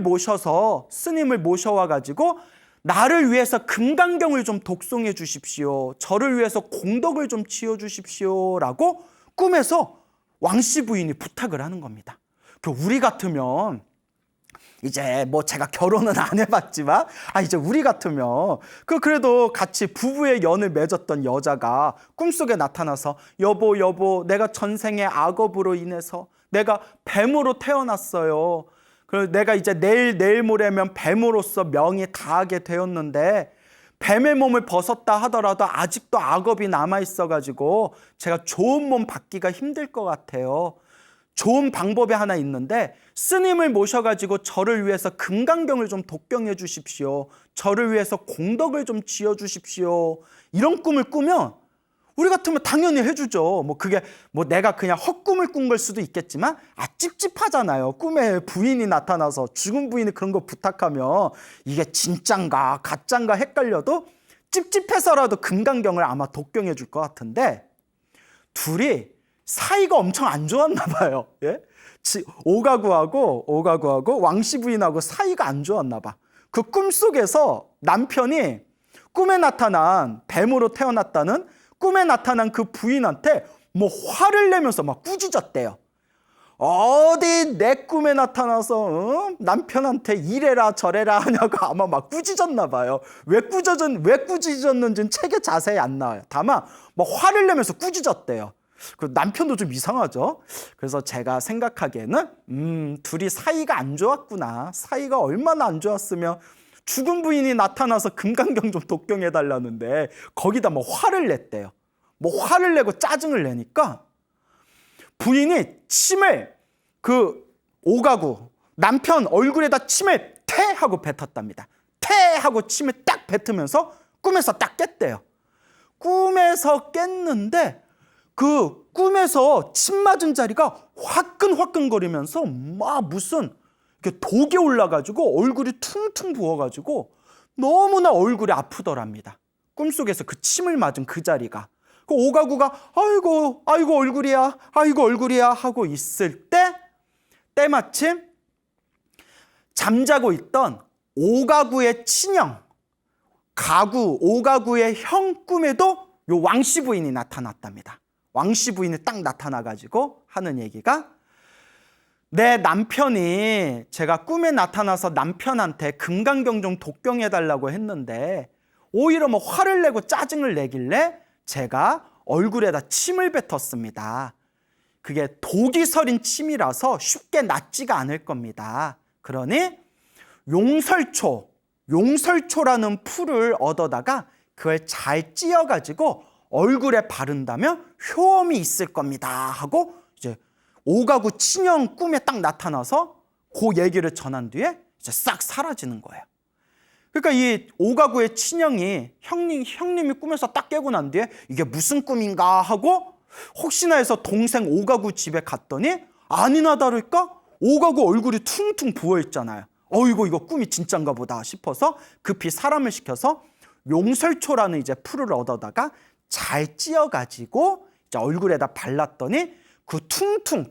모셔와가지고 나를 위해서 금강경을 좀 독송해 주십시오. 저를 위해서 공덕을 좀 지어 주십시오. 라고 꿈에서 왕씨 부인이 부탁을 하는 겁니다. 우리 같으면 이제 뭐 제가 결혼은 안 해봤지만 이제 우리 같으면 그래도 같이 부부의 연을 맺었던 여자가 꿈속에 나타나서 여보 내가 전생에 악업으로 인해서 내가 뱀으로 태어났어요. 그래서 내가 이제 내일 모레면 뱀으로서 명이 다하게 되었는데 뱀의 몸을 벗었다 하더라도 아직도 악업이 남아있어가지고 제가 좋은 몸 받기가 힘들 것 같아요. 좋은 방법이 하나 있는데 스님을 모셔가지고 저를 위해서 금강경을 좀 독경해 주십시오. 저를 위해서 공덕을 좀 지어 주십시오. 이런 꿈을 꾸면 우리 같으면 당연히 해주죠. 그게 내가 그냥 헛꿈을 꾼 걸 수도 있겠지만 찝찝하잖아요. 꿈에 부인이 나타나서 죽은 부인이 그런 거 부탁하면 이게 진짠가 가짠가 헷갈려도 찝찝해서라도 금강경을 아마 독경해 줄 것 같은데 둘이 사이가 엄청 안 좋았나 봐요. 예? 오가구하고 왕씨 부인하고 사이가 안 좋았나 봐. 그 꿈속에서 남편이 꿈에 나타난 뱀으로 태어났다는 꿈에 나타난 그 부인한테 화를 내면서 막 꾸짖었대요. 어디 내 꿈에 나타나서 남편한테 이래라 저래라 하냐고 아마 막 꾸짖었나 봐요. 왜 꾸짖었는지는 책에 자세히 안 나와요. 다만 화를 내면서 꾸짖었대요. 그 남편도 좀 이상하죠. 그래서 제가 생각하기에는 둘이 사이가 안 좋았구나. 사이가 얼마나 안 좋았으면 죽은 부인이 나타나서 금강경 좀 독경해달라는데 거기다 화를 냈대요. 화를 내고 짜증을 내니까 부인이 침을 오가구 남편 얼굴에다 침을 태 하고 뱉었답니다. 태 하고 침을 딱 뱉으면서 꿈에서 딱 깼대요. 꿈에서 깼는데 그 꿈에서 침 맞은 자리가 화끈화끈거리면서 무슨 이렇게 독이 올라가지고 얼굴이 퉁퉁 부어가지고 너무나 얼굴이 아프더랍니다. 꿈속에서 그 침을 맞은 그 자리가. 그 오가구가 아이고 얼굴이야 하고 있을 때 때마침 잠자고 있던 오가구의 친형 오가구의 형 꿈에도 요 왕씨 부인이 나타났답니다. 왕씨 부인이 딱 나타나가지고 하는 얘기가 내 남편이 제가 꿈에 나타나서 남편한테 금강경 좀 독경해달라고 했는데 오히려 화를 내고 짜증을 내길래 제가 얼굴에다 침을 뱉었습니다. 그게 독이 서린 침이라서 쉽게 낫지가 않을 겁니다. 그러니 용설초라는 풀을 얻어다가 그걸 잘 찧어가지고 얼굴에 바른다면 효험이 있을 겁니다 하고 이제 오가구 친형 꿈에 딱 나타나서 그 얘기를 전한 뒤에 이제 싹 사라지는 거예요. 그러니까 이 오가구의 친형이 형님이 꿈에서 딱 깨고 난 뒤에 이게 무슨 꿈인가 하고 혹시나 해서 동생 오가구 집에 갔더니 아니나 다를까 오가구 얼굴이 퉁퉁 부어있잖아요. 이거 꿈이 진짠가 보다 싶어서 급히 사람을 시켜서 용설초라는 이제 풀을 얻어다가 잘 찧어가지고 이제 얼굴에다 발랐더니 그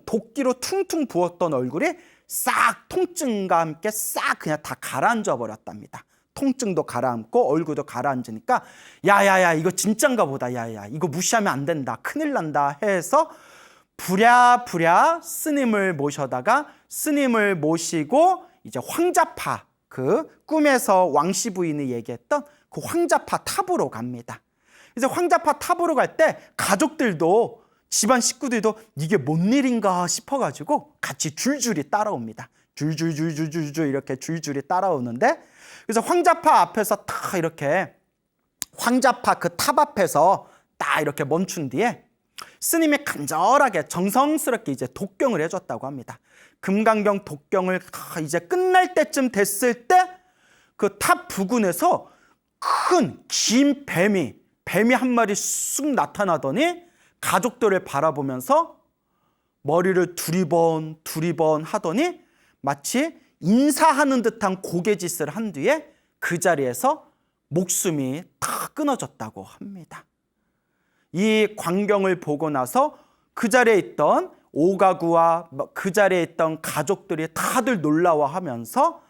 도끼로 퉁퉁 부었던 얼굴이 싹 통증과 함께 싹 그냥 다 가라앉아 버렸답니다. 통증도 가라앉고 얼굴도 가라앉으니까 야야야 이거 진짠가 보다. 야야 이거 무시하면 안 된다. 큰일 난다 해서 부랴부랴 스님을 모시고 이제 황자파 그 꿈에서 왕씨 부인이 얘기했던 그 황자파 탑으로 갑니다. 이제 황자파 탑으로 갈 때 가족들도 집안 식구들도 이게 뭔 일인가 싶어가지고 같이 줄줄이 따라옵니다. 줄줄 이렇게 줄줄이 따라오는데 그래서 황자파 앞에서 딱 이렇게 황자파 그 탑 앞에서 딱 이렇게 멈춘 뒤에 스님이 간절하게 정성스럽게 이제 독경을 해줬다고 합니다. 금강경 독경을 이제 끝날 때쯤 됐을 때 그 탑 부근에서 긴 뱀이 한 마리 쑥 나타나더니 가족들을 바라보면서 머리를 두리번 하더니 마치 인사하는 듯한 고개짓을 한 뒤에 그 자리에서 목숨이 다 끊어졌다고 합니다. 이 광경을 보고 나서 그 자리에 있던 오가구와 그 자리에 있던 가족들이 다들 놀라워하면서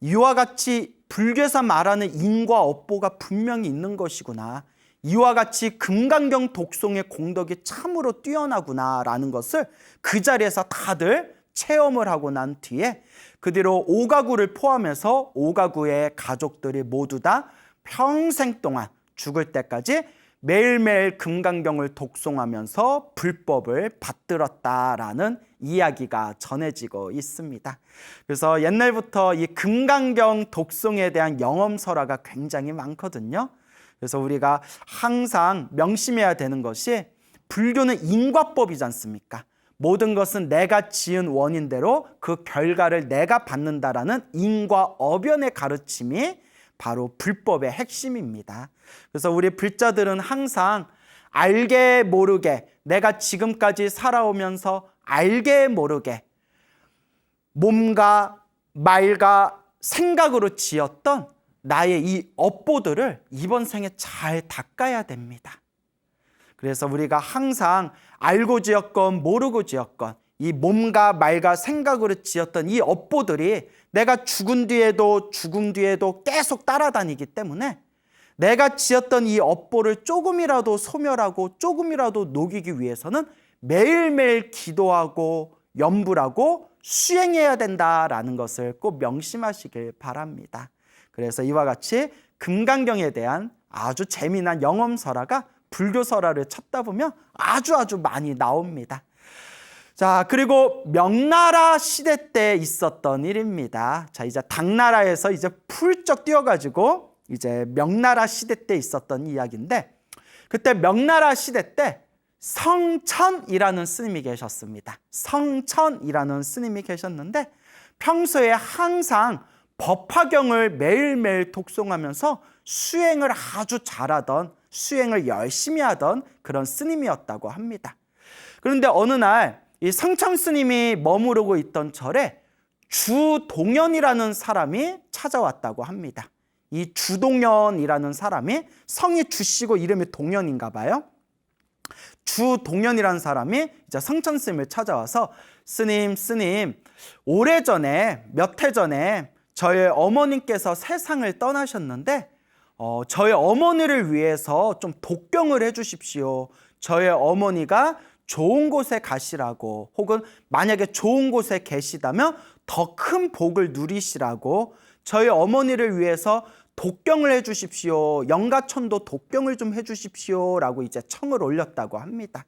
이와 같이 불교에서 말하는 인과 업보가 분명히 있는 것이구나. 이와 같이 금강경 독송의 공덕이 참으로 뛰어나구나라는 것을 그 자리에서 다들 체험을 하고 난 뒤에 그 뒤로 5가구를 포함해서 5가구의 가족들이 모두 다 평생 동안 죽을 때까지 매일매일 금강경을 독송하면서 불법을 받들었다라는 이야기가 전해지고 있습니다. 그래서 옛날부터 이 금강경 독송에 대한 영험설화가 굉장히 많거든요. 그래서 우리가 항상 명심해야 되는 것이 불교는 인과법이지 않습니까? 모든 것은 내가 지은 원인대로 그 결과를 내가 받는다라는 인과어변의 가르침이 바로 불법의 핵심입니다. 그래서 우리 불자들은 항상 알게 모르게 내가 지금까지 살아오면서 알게 모르게 몸과 말과 생각으로 지었던 나의 이 업보들을 이번 생에 잘 닦아야 됩니다. 그래서 우리가 항상 알고 지었건 모르고 지었건 이 몸과 말과 생각으로 지었던 이 업보들이 내가 죽은 뒤에도 계속 따라다니기 때문에 내가 지었던 이 업보를 조금이라도 소멸하고 조금이라도 녹이기 위해서는 매일매일 기도하고 염불하고 수행해야 된다라는 것을 꼭 명심하시길 바랍니다. 그래서 이와 같이 금강경에 대한 아주 재미난 영험설화가 불교설화를 찾다 보면 아주 많이 나옵니다. 자, 그리고 명나라 시대 때 있었던 일입니다. 자, 이제 당나라에서 이제 훌쩍 뛰어가지고 이제 명나라 시대 때 있었던 이야기인데, 그때 명나라 시대 때 성천이라는 스님이 계셨습니다. 성천이라는 스님이 계셨는데 평소에 항상 법화경을 매일매일 독송하면서 수행을 아주 잘하던, 수행을 열심히 하던 그런 스님이었다고 합니다. 그런데 어느 날 이 성천 스님이 머무르고 있던 절에 주동연이라는 사람이 찾아왔다고 합니다. 이 주동연이라는 사람이 성이 주씨고 이름이 동연인가 봐요. 주동연이라는 사람이 이제 성천 스님을 찾아와서 스님, 오래전에 몇 해 전에 저의 어머님께서 세상을 떠나셨는데 저의 어머니를 위해서 좀 독경을 해주십시오. 저의 어머니가 좋은 곳에 가시라고, 혹은 만약에 좋은 곳에 계시다면 더 큰 복을 누리시라고 저희 어머니를 위해서 독경을 해주십시오. 영가천도 독경을 좀 해주십시오 라고 이제 청을 올렸다고 합니다.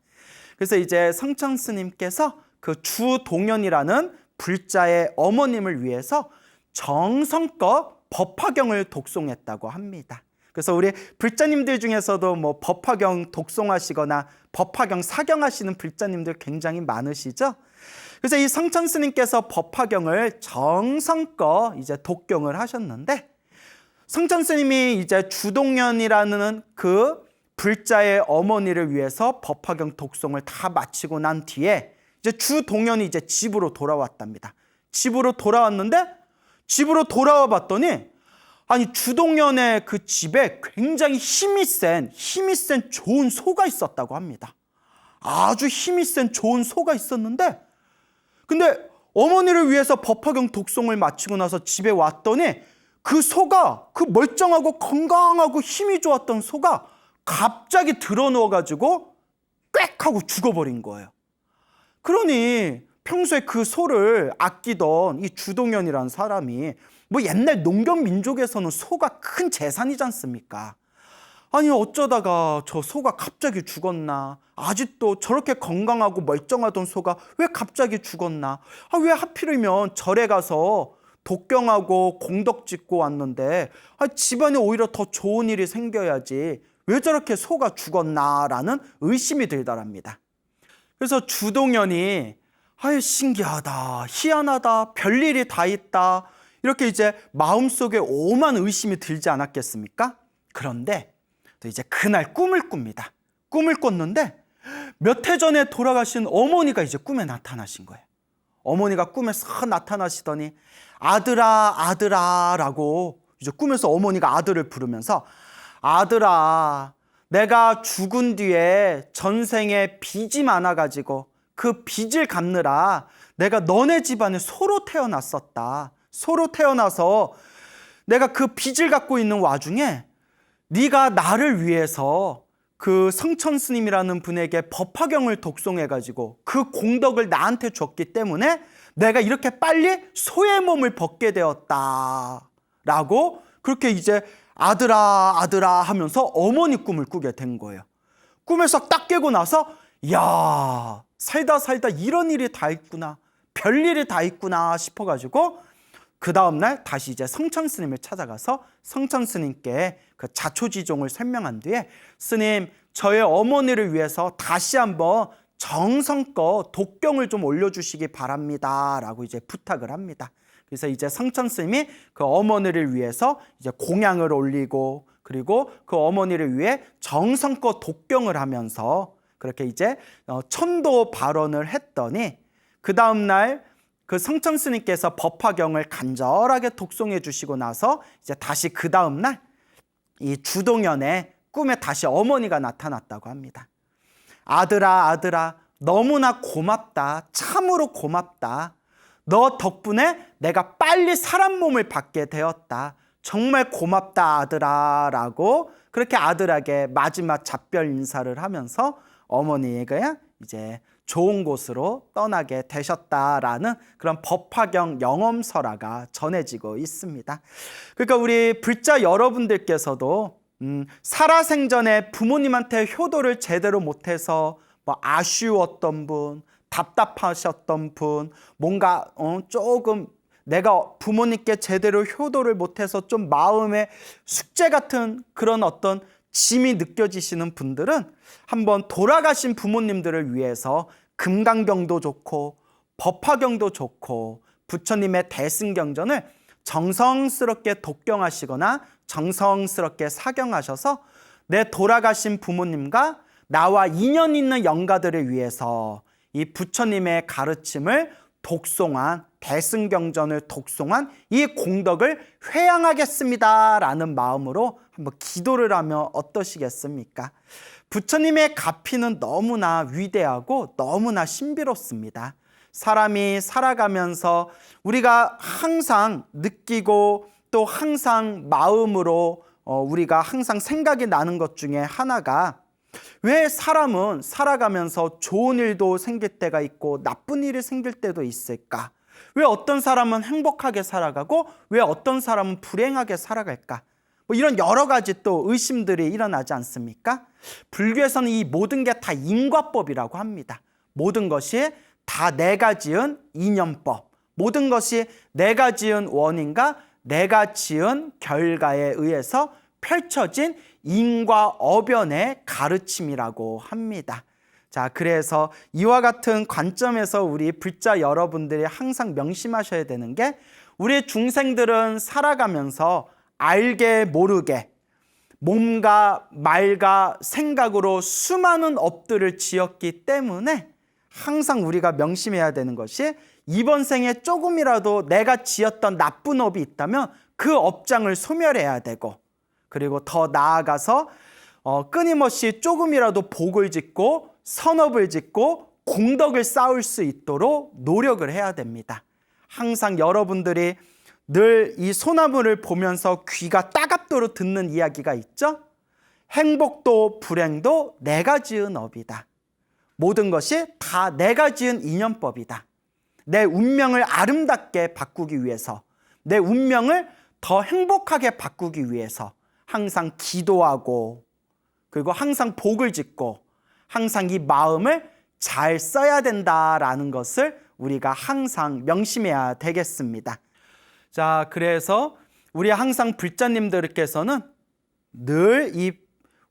그래서 이제 성천 스님께서 그 주동연이라는 불자의 어머님을 위해서 정성껏 법화경을 독송했다고 합니다. 그래서 우리 불자님들 중에서도 뭐 법화경 독송하시거나 법화경 사경하시는 불자님들 굉장히 많으시죠? 그래서 이 성천 스님께서 법화경을 정성껏 이제 독경을 하셨는데, 성천 스님이 이제 주동연이라는 그 불자의 어머니를 위해서 법화경 독송을 다 마치고 난 뒤에 이제 주동연이 이제 집으로 돌아왔답니다. 집으로 돌아왔는데, 집으로 돌아와 봤더니 아니 주동연의 그 집에 굉장히 힘이 센 좋은 소가 있었다고 합니다. 아주 힘이 센 좋은 소가 있었는데, 근데 어머니를 위해서 법화경 독송을 마치고 나서 집에 왔더니 그 소가, 그 멀쩡하고 건강하고 힘이 좋았던 소가 갑자기 드러누워가지고 꽥 하고 죽어버린 거예요. 그러니 평소에 그 소를 아끼던 이 주동연이라는 사람이, 뭐 옛날 농경 민족에서는 소가 큰 재산이지 않습니까? 아니 어쩌다가 저 소가 갑자기 죽었나? 아직도 저렇게 건강하고 멀쩡하던 소가 왜 갑자기 죽었나? 왜 하필이면 절에 가서 독경하고 공덕 짓고 왔는데 집안에 오히려 더 좋은 일이 생겨야지 왜 저렇게 소가 죽었나라는 의심이 들더랍니다. 그래서 주동연이 아유 신기하다, 희한하다, 별일이 다 있다, 이렇게 이제 마음속에 오만 의심이 들지 않았겠습니까? 그런데 또 이제 그날 꿈을 꿉니다. 꿈을 꿨는데 몇 해 전에 돌아가신 어머니가 이제 꿈에 나타나신 거예요. 어머니가 꿈에 싹 나타나시더니 아들아 라고 이제 꿈에서 어머니가 아들을 부르면서, 아들아, 내가 죽은 뒤에 전생에 빚이 많아가지고 그 빚을 갚느라 내가 너네 집안에 소로 태어났었다. 소로 태어나서 내가 그 빚을 갖고 있는 와중에 네가 나를 위해서 그 성천 스님이라는 분에게 법화경을 독송해가지고 그 공덕을 나한테 줬기 때문에 내가 이렇게 빨리 소의 몸을 벗게 되었다 라고 그렇게 이제 아들아 아들아 하면서 어머니 꿈을 꾸게 된 거예요. 꿈에서 딱 깨고 나서 야, 살다 이런 일이 다 있구나, 별일이 다 있구나 싶어가지고 그 다음날 다시 이제 성천 스님을 찾아가서 성천 스님께 그 자초지종을 설명한 뒤에 스님, 저의 어머니를 위해서 다시 한번 정성껏 독경을 좀 올려주시기 바랍니다 라고 이제 부탁을 합니다. 그래서 이제 성천 스님이 그 어머니를 위해서 이제 공양을 올리고 그리고 그 어머니를 위해 정성껏 독경을 하면서 그렇게 이제 천도 발언을 했더니 그 다음날 그 성천 스님께서 법화경을 간절하게 독송해 주시고 나서 이제 다시 그 다음날 이 주동연의 꿈에 다시 어머니가 나타났다고 합니다. 아들아 아들아, 너무나 고맙다, 참으로 고맙다. 너 덕분에 내가 빨리 사람 몸을 받게 되었다. 정말 고맙다 아들아 라고 그렇게 아들에게 마지막 작별 인사를 하면서 어머니가 이제 좋은 곳으로 떠나게 되셨다라는 그런 법화경 영엄설화가 전해지고 있습니다. 그러니까 우리 불자 여러분들께서도 살아생전에 부모님한테 효도를 제대로 못해서 뭐 아쉬웠던 분, 답답하셨던 분, 뭔가 조금 내가 부모님께 제대로 효도를 못해서 좀 마음에 숙제 같은 그런 어떤 짐이 느껴지시는 분들은 한번 돌아가신 부모님들을 위해서 금강경도 좋고 법화경도 좋고 부처님의 대승경전을 정성스럽게 독경하시거나 정성스럽게 사경하셔서 내 돌아가신 부모님과 나와 인연 있는 영가들을 위해서 이 부처님의 가르침을 독송한 대승경전을 독송한 이 공덕을 회양하겠습니다 라는 마음으로 한번 기도를 하면 어떠시겠습니까? 부처님의 가피는 너무나 위대하고 너무나 신비롭습니다. 사람이 살아가면서 우리가 항상 느끼고 또 항상 마음으로 우리가 항상 생각이 나는 것 중에 하나가, 왜 사람은 살아가면서 좋은 일도 생길 때가 있고 나쁜 일이 생길 때도 있을까? 왜 어떤 사람은 행복하게 살아가고 왜 어떤 사람은 불행하게 살아갈까? 뭐 이런 여러 가지 또 의심들이 일어나지 않습니까? 불교에서는 이 모든 게 다 인과법이라고 합니다. 모든 것이 다 내가 지은 인연법, 모든 것이 내가 지은 원인과 내가 지은 결과에 의해서 펼쳐진 인과어변의 가르침이라고 합니다. 자, 그래서 이와 같은 관점에서 우리 불자 여러분들이 항상 명심하셔야 되는 게, 우리 중생들은 살아가면서 알게 모르게 몸과 말과 생각으로 수많은 업들을 지었기 때문에 항상 우리가 명심해야 되는 것이, 이번 생에 조금이라도 내가 지었던 나쁜 업이 있다면 그 업장을 소멸해야 되고, 그리고 더 나아가서 끊임없이 조금이라도 복을 짓고 선업을 짓고 공덕을 쌓을 수 있도록 노력을 해야 됩니다. 항상 여러분들이 늘 이 소나무를 보면서 귀가 따갑도록 듣는 이야기가 있죠? 행복도 불행도 내가 지은 업이다. 모든 것이 다 내가 지은 인연법이다. 내 운명을 아름답게 바꾸기 위해서, 내 운명을 더 행복하게 바꾸기 위해서 항상 기도하고, 그리고 항상 복을 짓고 항상 이 마음을 잘 써야 된다라는 것을 우리가 항상 명심해야 되겠습니다. 자, 그래서 우리 항상 불자님들께서는 늘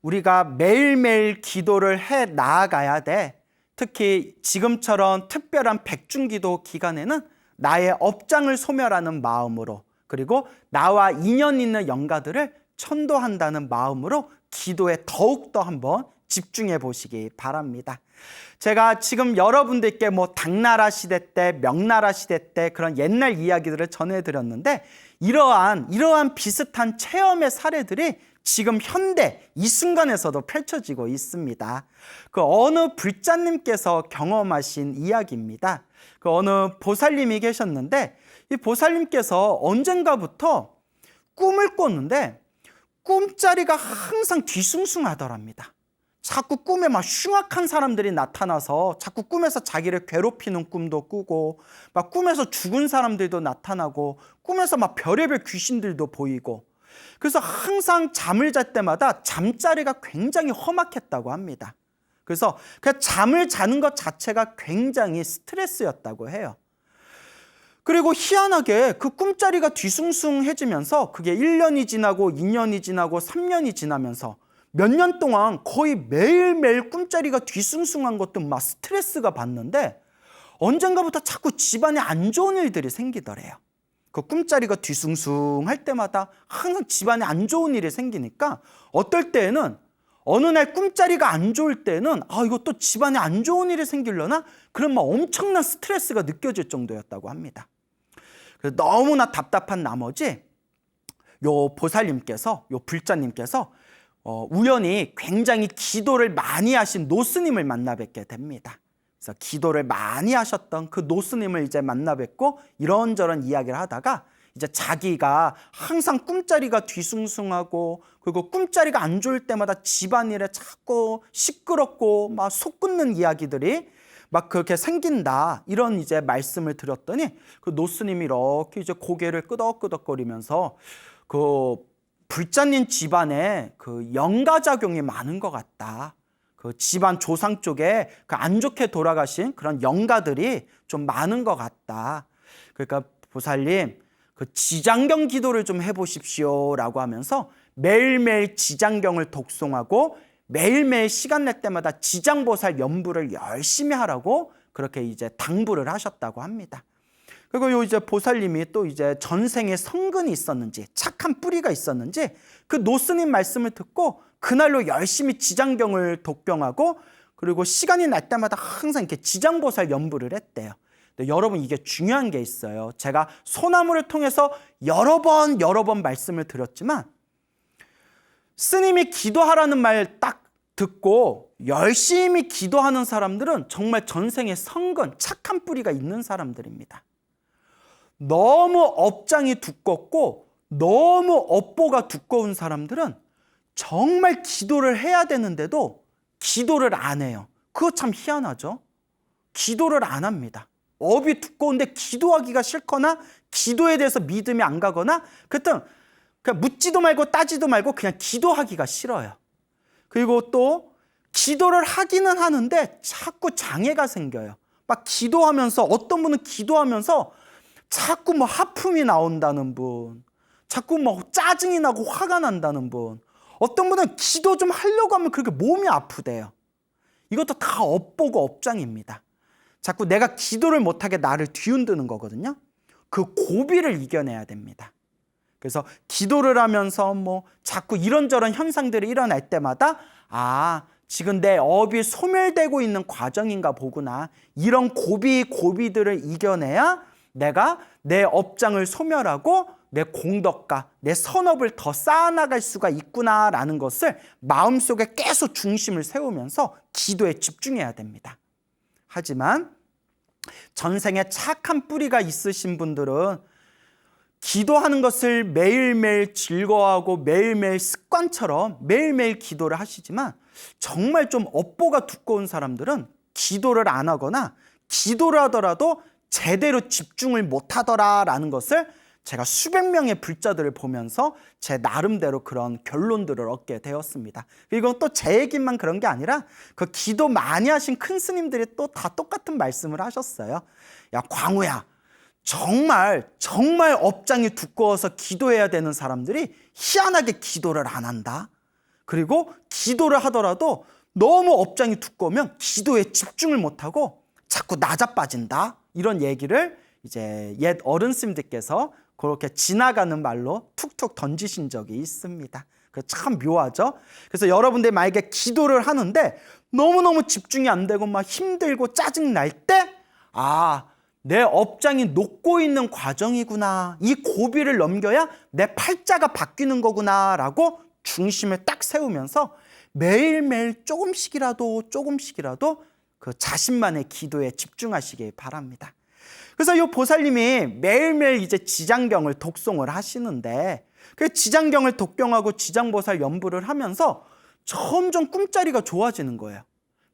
우리가 매일매일 기도를 해 나아가야 돼. 특히 지금처럼 특별한 백중기도 기간에는 나의 업장을 소멸하는 마음으로, 그리고 나와 인연 있는 영가들을 천도한다는 마음으로 기도에 더욱더 한번 집중해 보시기 바랍니다. 제가 지금 여러분들께 뭐 당나라 시대 때, 명나라 시대 때 그런 옛날 이야기들을 전해드렸는데, 이러한 비슷한 체험의 사례들이 지금 현대 이 순간에서도 펼쳐지고 있습니다. 그 어느 불자님께서 경험하신 이야기입니다. 그 어느 보살님이 계셨는데, 이 보살님께서 언젠가부터 꿈을 꿨는데 꿈자리가 항상 뒤숭숭하더랍니다. 자꾸 꿈에 막 흉악한 사람들이 나타나서 자꾸 꿈에서 자기를 괴롭히는 꿈도 꾸고, 막 꿈에서 죽은 사람들도 나타나고, 꿈에서 막 별의별 귀신들도 보이고, 그래서 항상 잠을 잘 때마다 잠자리가 굉장히 험악했다고 합니다. 그래서 그 잠을 자는 것 자체가 굉장히 스트레스였다고 해요. 그리고 희한하게 그 꿈자리가 뒤숭숭해지면서 그게 1년이 지나고 2년이 지나고 3년이 지나면서 몇 년 동안 거의 매일매일 꿈자리가 뒤숭숭한 것도 막 스트레스가 받는데 언젠가부터 자꾸 집안에 안 좋은 일들이 생기더래요. 그 꿈자리가 뒤숭숭할 때마다 항상 집안에 안 좋은 일이 생기니까 어떨 때에는 어느 날 꿈자리가 안 좋을 때는 이거 또 집안에 안 좋은 일이 생기려나? 그런 막 엄청난 스트레스가 느껴질 정도였다고 합니다. 그래서 너무나 답답한 나머지 요 보살님께서, 요 불자님께서 우연히 굉장히 기도를 많이 하신 노스님을 만나 뵙게 됩니다. 그래서 기도를 많이 하셨던 그 노스님을 이제 만나 뵙고 이런저런 이야기를 하다가 이제 자기가 항상 꿈자리가 뒤숭숭하고 그리고 꿈자리가 안 좋을 때마다 집안일에 자꾸 시끄럽고 막 속 끓는 이야기들이 막 그렇게 생긴다, 이런 이제 말씀을 드렸더니 그 노스님이 이렇게 이제 고개를 끄덕끄덕거리면서 그 불자님 집안에 그 영가작용이 많은 것 같다. 그 집안 조상 쪽에 그 안 좋게 돌아가신 그런 영가들이 좀 많은 것 같다. 그러니까 보살님, 그 지장경 기도를 좀 해보십시오 라고 하면서 매일매일 지장경을 독송하고 매일매일 시간 낼 때마다 지장보살 연부를 열심히 하라고 그렇게 이제 당부를 하셨다고 합니다. 그리고 요 이제 보살님이 또 이제 전생에 성근이 있었는지 착한 뿌리가 있었는지 그 노스님 말씀을 듣고 그날로 열심히 지장경을 독경하고 그리고 시간이 날 때마다 항상 이렇게 지장보살 연부를 했대요. 근데 여러분, 이게 중요한 게 있어요. 제가 소나무를 통해서 여러 번 말씀을 드렸지만 스님이 기도하라는 말 딱 듣고 열심히 기도하는 사람들은 정말 전생에 성근, 착한 뿌리가 있는 사람들입니다. 너무 업장이 두껍고 너무 업보가 두꺼운 사람들은 정말 기도를 해야 되는데도 기도를 안 해요. 그거 참 희한하죠? 기도를 안 합니다. 업이 두꺼운데 기도하기가 싫거나 기도에 대해서 믿음이 안 가거나 그냥 묻지도 말고 따지도 말고 그냥 기도하기가 싫어요. 그리고 또 기도를 하기는 하는데 자꾸 장애가 생겨요. 막 기도하면서, 어떤 분은 기도하면서 자꾸 뭐 하품이 나온다는 분, 자꾸 뭐 짜증이 나고 화가 난다는 분, 어떤 분은 기도 좀 하려고 하면 그렇게 몸이 아프대요. 이것도 다 업보고 업장입니다. 자꾸 내가 기도를 못하게 나를 뒤흔드는 거거든요. 그 고비를 이겨내야 됩니다. 그래서 기도를 하면서 뭐 자꾸 이런저런 현상들이 일어날 때마다 지금 내 업이 소멸되고 있는 과정인가 보구나. 이런 고비들을 이겨내야 내가 내 업장을 소멸하고 내 공덕과 내 선업을 더 쌓아나갈 수가 있구나라는 것을 마음속에 계속 중심을 세우면서 기도에 집중해야 됩니다. 하지만 전생에 착한 뿌리가 있으신 분들은 기도하는 것을 매일매일 즐거워하고 매일매일 습관처럼 매일매일 기도를 하시지만 정말 좀 업보가 두꺼운 사람들은 기도를 안 하거나 기도를 하더라도 제대로 집중을 못 하더라라는 것을 제가 수백 명의 불자들을 보면서 제 나름대로 그런 결론들을 얻게 되었습니다. 이건 또 제 얘기만 그런 게 아니라 그 기도 많이 하신 큰 스님들이 또 다 똑같은 말씀을 하셨어요. 야, 광우야, 정말 업장이 두꺼워서 기도해야 되는 사람들이 희한하게 기도를 안 한다. 그리고 기도를 하더라도 너무 업장이 두꺼우면 기도에 집중을 못하고 자꾸 낮아빠진다. 이런 얘기를 이제 옛 어른 스님들께서 그렇게 지나가는 말로 툭툭 던지신 적이 있습니다. 참 묘하죠? 그래서 여러분들 만약에 기도를 하는데 너무너무 집중이 안 되고 막 힘들고 짜증 날 때, 내 업장이 녹고 있는 과정이구나. 이 고비를 넘겨야 내 팔자가 바뀌는 거구나 라고 중심을 딱 세우면서 매일매일 조금씩이라도 그 자신만의 기도에 집중하시길 바랍니다. 그래서 이 보살님이 매일매일 이제 지장경을 독송을 하시는데 그 지장경을 독경하고 지장보살 연부를 하면서 점점 꿈자리가 좋아지는 거예요.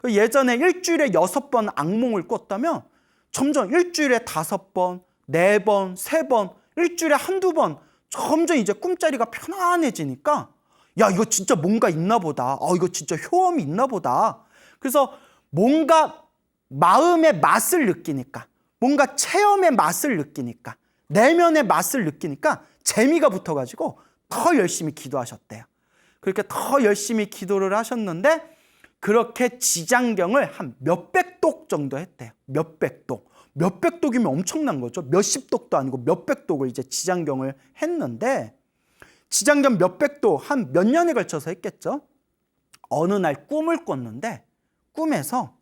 예전에 일주일에 6번 악몽을 꿨다면 점점 일주일에 5번, 4번, 3번, 일주일에 한두 번 점점 이제 꿈자리가 편안해지니까 야, 이거 진짜 뭔가 있나 보다. 이거 진짜 효험이 있나 보다. 그래서 뭔가 마음의 맛을 느끼니까, 뭔가 체험의 맛을 느끼니까, 내면의 맛을 느끼니까 재미가 붙어가지고 더 열심히 기도하셨대요. 그렇게 더 열심히 기도를 하셨는데 그렇게 지장경을 한 몇백 독 정도 했대요. 몇백 독. 몇백 독이면 엄청난 거죠. 몇십 독도 아니고 몇백 독을 이제 지장경을 했는데 지장경 몇백 독 한 몇 년에 걸쳐서 했겠죠. 어느 날 꿈을 꿨는데 꿈에서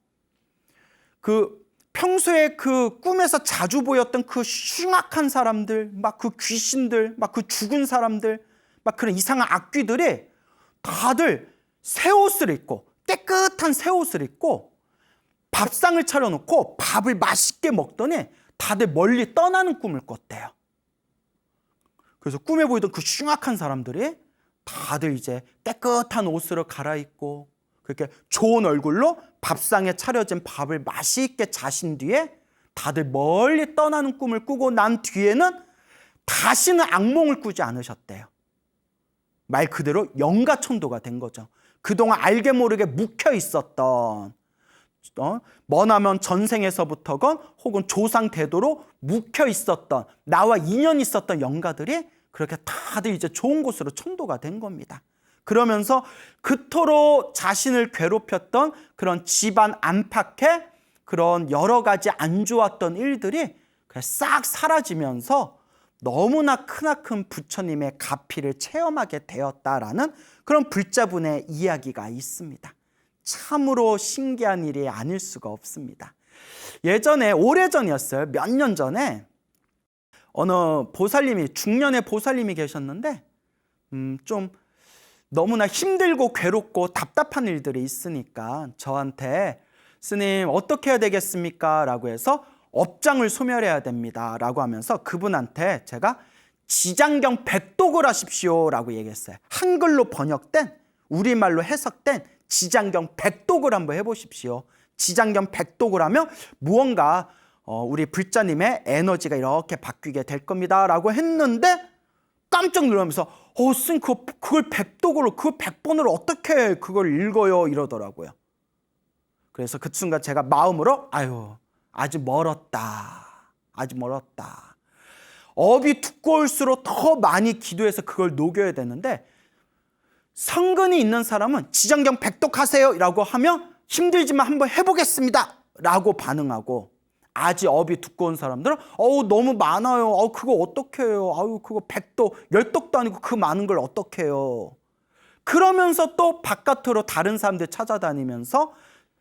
평소에 꿈에서 자주 보였던 흉악한 사람들, 막 귀신들, 막 죽은 사람들, 막 그런 이상한 악귀들이 다들 새 옷을 입고 깨끗한 새 옷을 입고 밥상을 차려놓고 밥을 맛있게 먹더니 다들 멀리 떠나는 꿈을 꿨대요. 그래서 꿈에 보이던 흉악한 사람들이 다들 이제 깨끗한 옷으로 갈아입고 그렇게 좋은 얼굴로 밥상에 차려진 밥을 맛있게 자신 뒤에 다들 멀리 떠나는 꿈을 꾸고 난 뒤에는 다시는 악몽을 꾸지 않으셨대요. 말 그대로 영가천도가 된 거죠. 그동안 알게 모르게 묵혀 있었던 머나먼 전생에서부터건 혹은 조상 대도로 묵혀 있었던 나와 인연 있었던 영가들이 그렇게 다들 이제 좋은 곳으로 천도가 된 겁니다. 그러면서 그토록 자신을 괴롭혔던 그런 집안 안팎의 그런 여러 가지 안 좋았던 일들이 싹 사라지면서 너무나 크나큰 부처님의 가피를 체험하게 되었다라는 그런 불자분의 이야기가 있습니다. 참으로 신기한 일이 아닐 수가 없습니다. 예전에 오래전이었어요. 몇 년 전에 어느 보살님이 중년의 보살님이 계셨는데 좀 너무나 힘들고 괴롭고 답답한 일들이 있으니까 저한테 스님 어떻게 해야 되겠습니까? 라고 해서 업장을 소멸해야 됩니다 라고 하면서 그분한테 제가 지장경 100독을 하십시오 라고 얘기했어요. 한글로 번역된 우리말로 해석된 지장경 100독을 한번 해보십시오. 지장경 100독을 하면 무언가 우리 불자님의 에너지가 이렇게 바뀌게 될 겁니다 라고 했는데 깜짝 놀라면서 스님 그걸 100독으로 그 100번으로 어떻게 그걸 읽어요 이러더라고요. 그래서 그 순간 제가 마음으로 아직 멀었다. 아직 멀었다. 업이 두꺼울수록 더 많이 기도해서 그걸 녹여야 되는데 성근이 있는 사람은 지장경 100독 하세요 라고 하면 힘들지만 한번 해보겠습니다 라고 반응하고 아직 업이 두꺼운 사람들은 너무 많아요. 그거 어떻게 해요? 그거 100독, 10독도 아니고 그 많은 걸 어떻게 해요? 그러면서 또 바깥으로 다른 사람들 찾아다니면서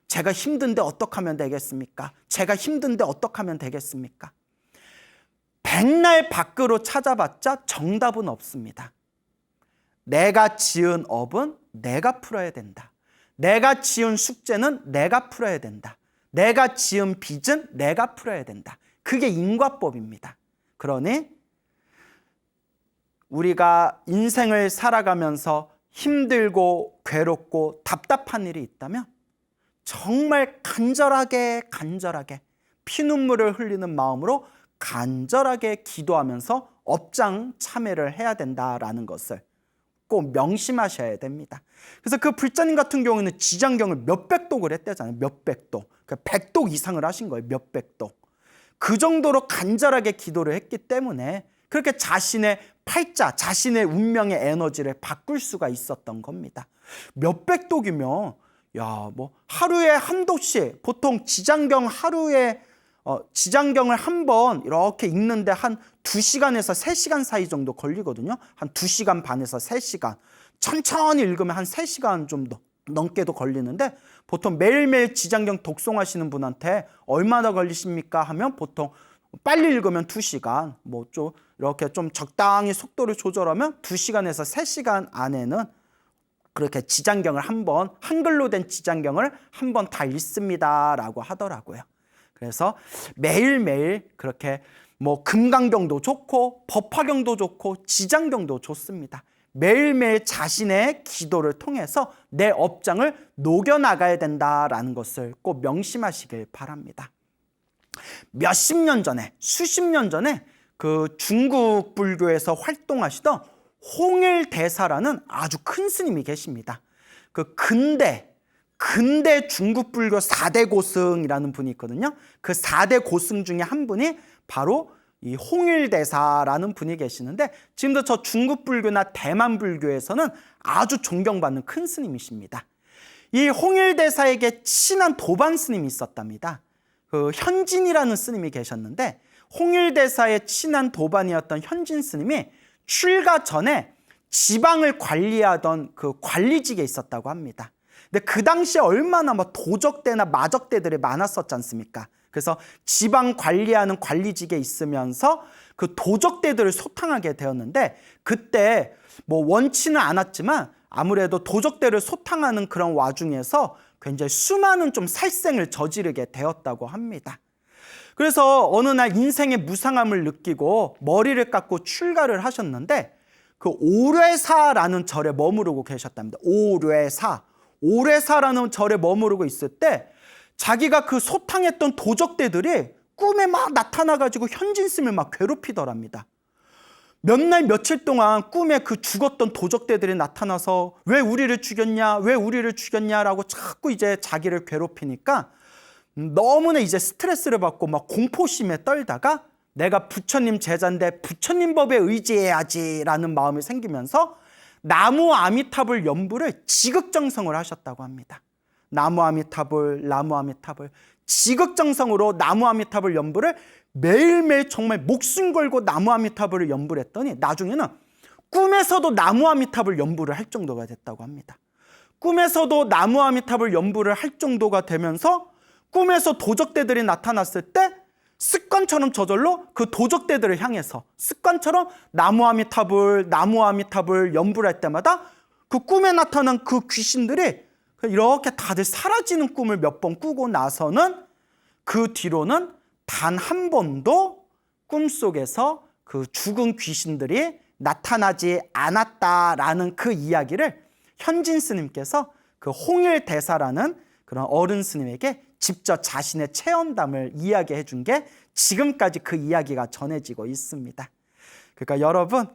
제가 힘든데 어떻게 하면 되겠습니까? 제가 힘든데 어떻게 하면 되겠습니까? 백날 밖으로 찾아봤자 정답은 없습니다. 내가 지은 업은 내가 풀어야 된다. 내가 지은 숙제는 내가 풀어야 된다. 내가 지은 빚은 내가 풀어야 된다. 그게 인과법입니다. 그러니 우리가 인생을 살아가면서 힘들고 괴롭고 답답한 일이 있다면 정말 간절하게 피눈물을 흘리는 마음으로 간절하게 기도하면서 업장 참여를 해야 된다라는 것을 꼭 명심하셔야 됩니다. 그래서 그 불자님 같은 경우는 지장경을 몇백 독을 했대잖아요. 몇백 독. 그러니까 100독 이상을 하신 거예요. 몇백 독. 그 정도로 간절하게 기도를 했기 때문에 그렇게 자신의 팔자, 자신의 운명의 에너지를 바꿀 수가 있었던 겁니다. 몇백 독이면 하루에 한 독씩 보통 지장경을 한 번 이렇게 읽는데 한 2시간에서 3시간 사이 정도 걸리거든요. 한 2시간 반에서 3시간. 천천히 읽으면 한 3시간 좀 넘게도 걸리는데 보통 매일매일 지장경 독송하시는 분한테 얼마나 걸리십니까? 하면 보통 빨리 읽으면 2시간, 이렇게 좀 적당히 속도를 조절하면 2시간에서 3시간 안에는 그렇게 지장경을 한글로 된 지장경을 한 번 다 읽습니다라고 하더라고요. 그래서 매일매일 그렇게 금강경도 좋고 법화경도 좋고 지장경도 좋습니다. 매일매일 자신의 기도를 통해서 내 업장을 녹여나가야 된다라는 것을 꼭 명심하시길 바랍니다. 몇십 년 전에, 수십 년 전에 그 중국 불교에서 활동하시던 홍일대사라는 아주 큰 스님이 계십니다. 그 근대 중국 불교 4대 고승이라는 분이 있거든요. 그 4대 고승 중에 한 분이 바로 이 홍일대사라는 분이 계시는데, 지금도 저 중국 불교나 대만 불교에서는 아주 존경받는 큰 스님이십니다. 이 홍일대사에게 친한 도반 스님이 있었답니다. 그 현진이라는 스님이 계셨는데, 홍일대사의 친한 도반이었던 현진 스님이 출가 전에 지방을 관리하던 그 관리직에 있었다고 합니다. 근데 그 당시에 얼마나 막 도적대나 마적대들이 많았었지 않습니까? 그래서 지방 관리하는 관리직에 있으면서 그 도적대들을 소탕하게 되었는데, 그때 뭐 원치는 않았지만 아무래도 도적대를 소탕하는 그런 와중에서 굉장히 수많은 좀 살생을 저지르게 되었다고 합니다. 그래서 어느 날 인생의 무상함을 느끼고 머리를 깎고 출가를 하셨는데, 그 오뢰사라는 절에 머무르고 계셨답니다. 오뢰사라는 절에 머무르고 있을 때 자기가 그 소탕했던 도적대들이 꿈에 막 나타나가지고 현진 스님을 막 괴롭히더랍니다. 몇 날 며칠 동안 꿈에 그 죽었던 도적대들이 나타나서 왜 우리를 죽였냐라고 자꾸 이제 자기를 괴롭히니까 너무나 이제 스트레스를 받고 막 공포심에 떨다가 내가 부처님 제자인데 부처님 법에 의지해야지라는 마음이 생기면서 나무 아미타불 연부를 지극정성을 하셨다고 합니다. 나무 아미타불 지극정성으로 나무 아미타불 연부를 매일매일 정말 목숨 걸고 나무 아미타불을 연부를 했더니 나중에는 꿈에서도 나무 아미타불 연부를 할 정도가 됐다고 합니다. 꿈에서도 나무 아미타불 연부를 할 정도가 되면서 꿈에서 도적대들이 나타났을 때 습관처럼 저절로 그 도적대들을 향해서 습관처럼 나무 아미타불 연부를 할 때마다 그 꿈에 나타난 그 귀신들이 이렇게 다들 사라지는 꿈을 몇 번 꾸고 나서는 그 뒤로는 단 한 번도 꿈속에서 그 죽은 귀신들이 나타나지 않았다라는 그 이야기를 현진 스님께서 그 홍일대사라는 그런 어른 스님에게 직접 자신의 체험담을 이야기해 준 게 지금까지 그 이야기가 전해지고 있습니다. 그러니까 여러분,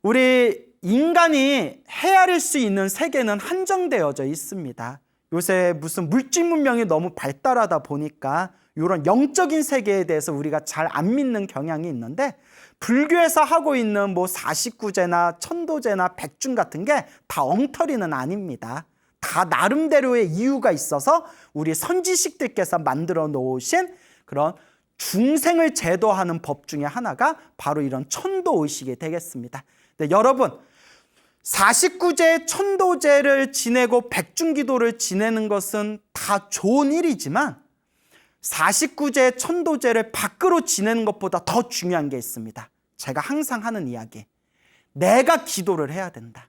우리 인간이 헤아릴 수 있는 세계는 한정되어져 있습니다. 요새 무슨 물질 문명이 너무 발달하다 보니까 이런 영적인 세계에 대해서 우리가 잘 안 믿는 경향이 있는데, 불교에서 하고 있는 뭐 49제나 천도제나 백중 같은 게 다 엉터리는 아닙니다. 다 나름대로의 이유가 있어서 우리 선지식들께서 만들어 놓으신 그런 중생을 제도하는 법 중에 하나가 바로 이런 천도의식이 되겠습니다. 근데 여러분, 49제 천도제를 지내고 백중기도를 지내는 것은 다 좋은 일이지만 49제 천도제를 밖으로 지내는 것보다 더 중요한 게 있습니다. 제가 항상 하는 이야기, 내가 기도를 해야 된다.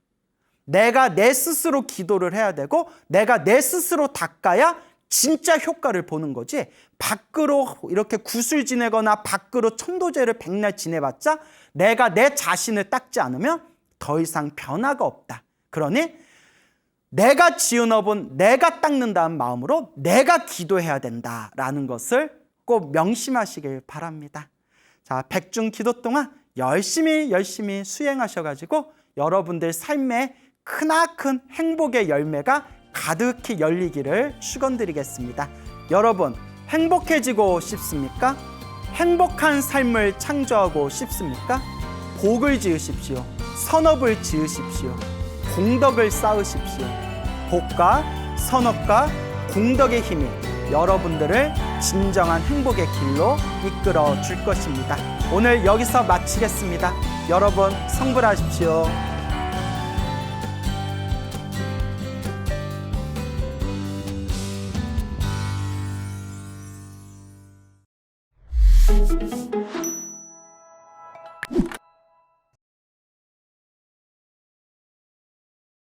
내가 내 스스로 기도를 해야 되고 내가 내 스스로 닦아야 진짜 효과를 보는 거지, 밖으로 이렇게 구슬 지내거나 밖으로 천도제를 백날 지내봤자 내가 내 자신을 닦지 않으면 더 이상 변화가 없다. 그러니 내가 지은 업은 내가 닦는다는 마음으로 내가 기도해야 된다라는 것을 꼭 명심하시길 바랍니다. 자, 백중 기도 동안 열심히 수행하셔가지고 여러분들 삶에 크나큰 행복의 열매가 가득히 열리기를 축원드리겠습니다. 여러분, 행복해지고 싶습니까? 행복한 삶을 창조하고 싶습니까? 복을 지으십시오. 선업을 지으십시오. 공덕을 쌓으십시오. 복과 선업과 공덕의 힘이 여러분들을 진정한 행복의 길로 이끌어 줄 것입니다. 오늘 여기서 마치겠습니다. 여러분, 성불하십시오.